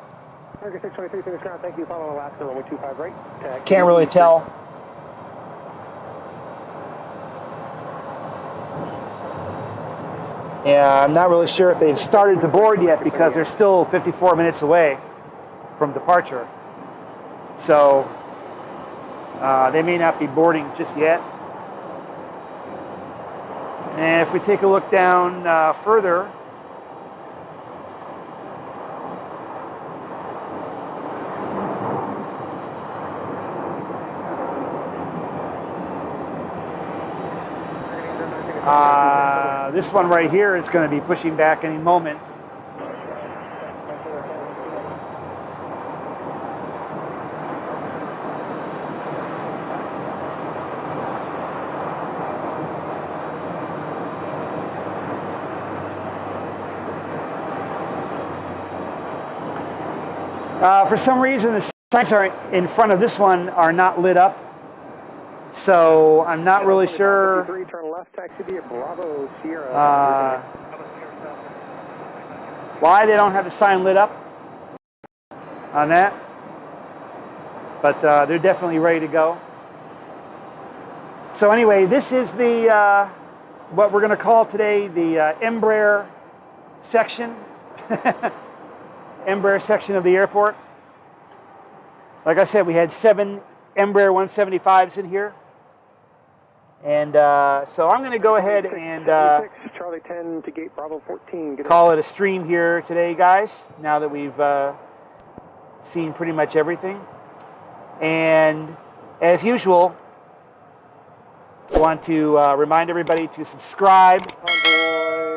Speaker 1: Target 623, finish ground, thank you, follow Alaska, runway 25 right. Taxi
Speaker 3: Can't really tell. Yeah, I'm not really sure if they've started to board yet because they're still 54 minutes away from departure. So they may not be boarding just yet. And if we take a look down further, this one right here is going to be pushing back any moment. For some reason, the signs are in front of this one are not lit up. So I'm not really sure
Speaker 1: turn left, taxi via Bravo Sierra.
Speaker 3: Why they don't have the sign lit up on that. But they're definitely ready to go. So anyway, this is the what we're going to call today the Embraer section. Embraer section of the airport. Like I said, we had 7 Embraer 175s in here. And so I'm going to go ahead and
Speaker 1: Charlie 10 to gate Bravo 14.
Speaker 3: call it a stream here today, guys, now that we've seen pretty much everything. And as usual, I want to remind everybody to subscribe,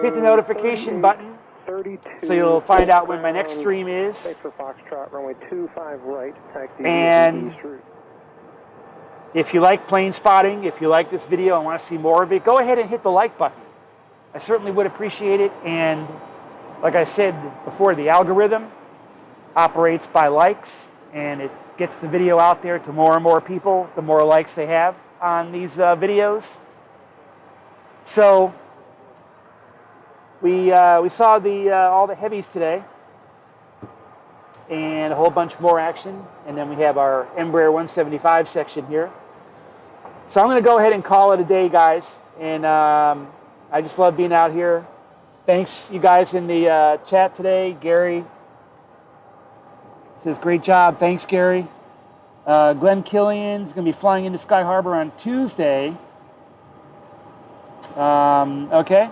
Speaker 3: hit the notification button, so you'll find out when my next stream is.
Speaker 1: For Foxtrot, runway 25 right, taxi
Speaker 3: And
Speaker 1: east route.
Speaker 3: if you like plane spotting, if you like this video and want to see more of it, go ahead and hit the like button. I certainly would appreciate it. And like I said before, the algorithm operates by likes, and it gets the video out there to more and more people, the more likes they have on these videos. So we saw all the heavies today, and a whole bunch more action. And then we have our Embraer 175 section here. So I'm going to go ahead and call it a day, guys. And I just love being out here. Thanks, you guys in the chat today. Gary says, great job. Thanks, Gary. Glenn Killian's going to be flying into Sky Harbor on Tuesday. Okay.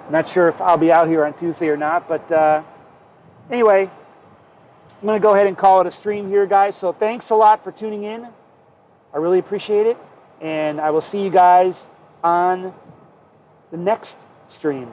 Speaker 3: Not sure if I'll be out here on Tuesday or not, but anyway, I'm going to go ahead and call it a stream here, guys. So thanks a lot for tuning in. I really appreciate it, and I will see you guys on the next stream.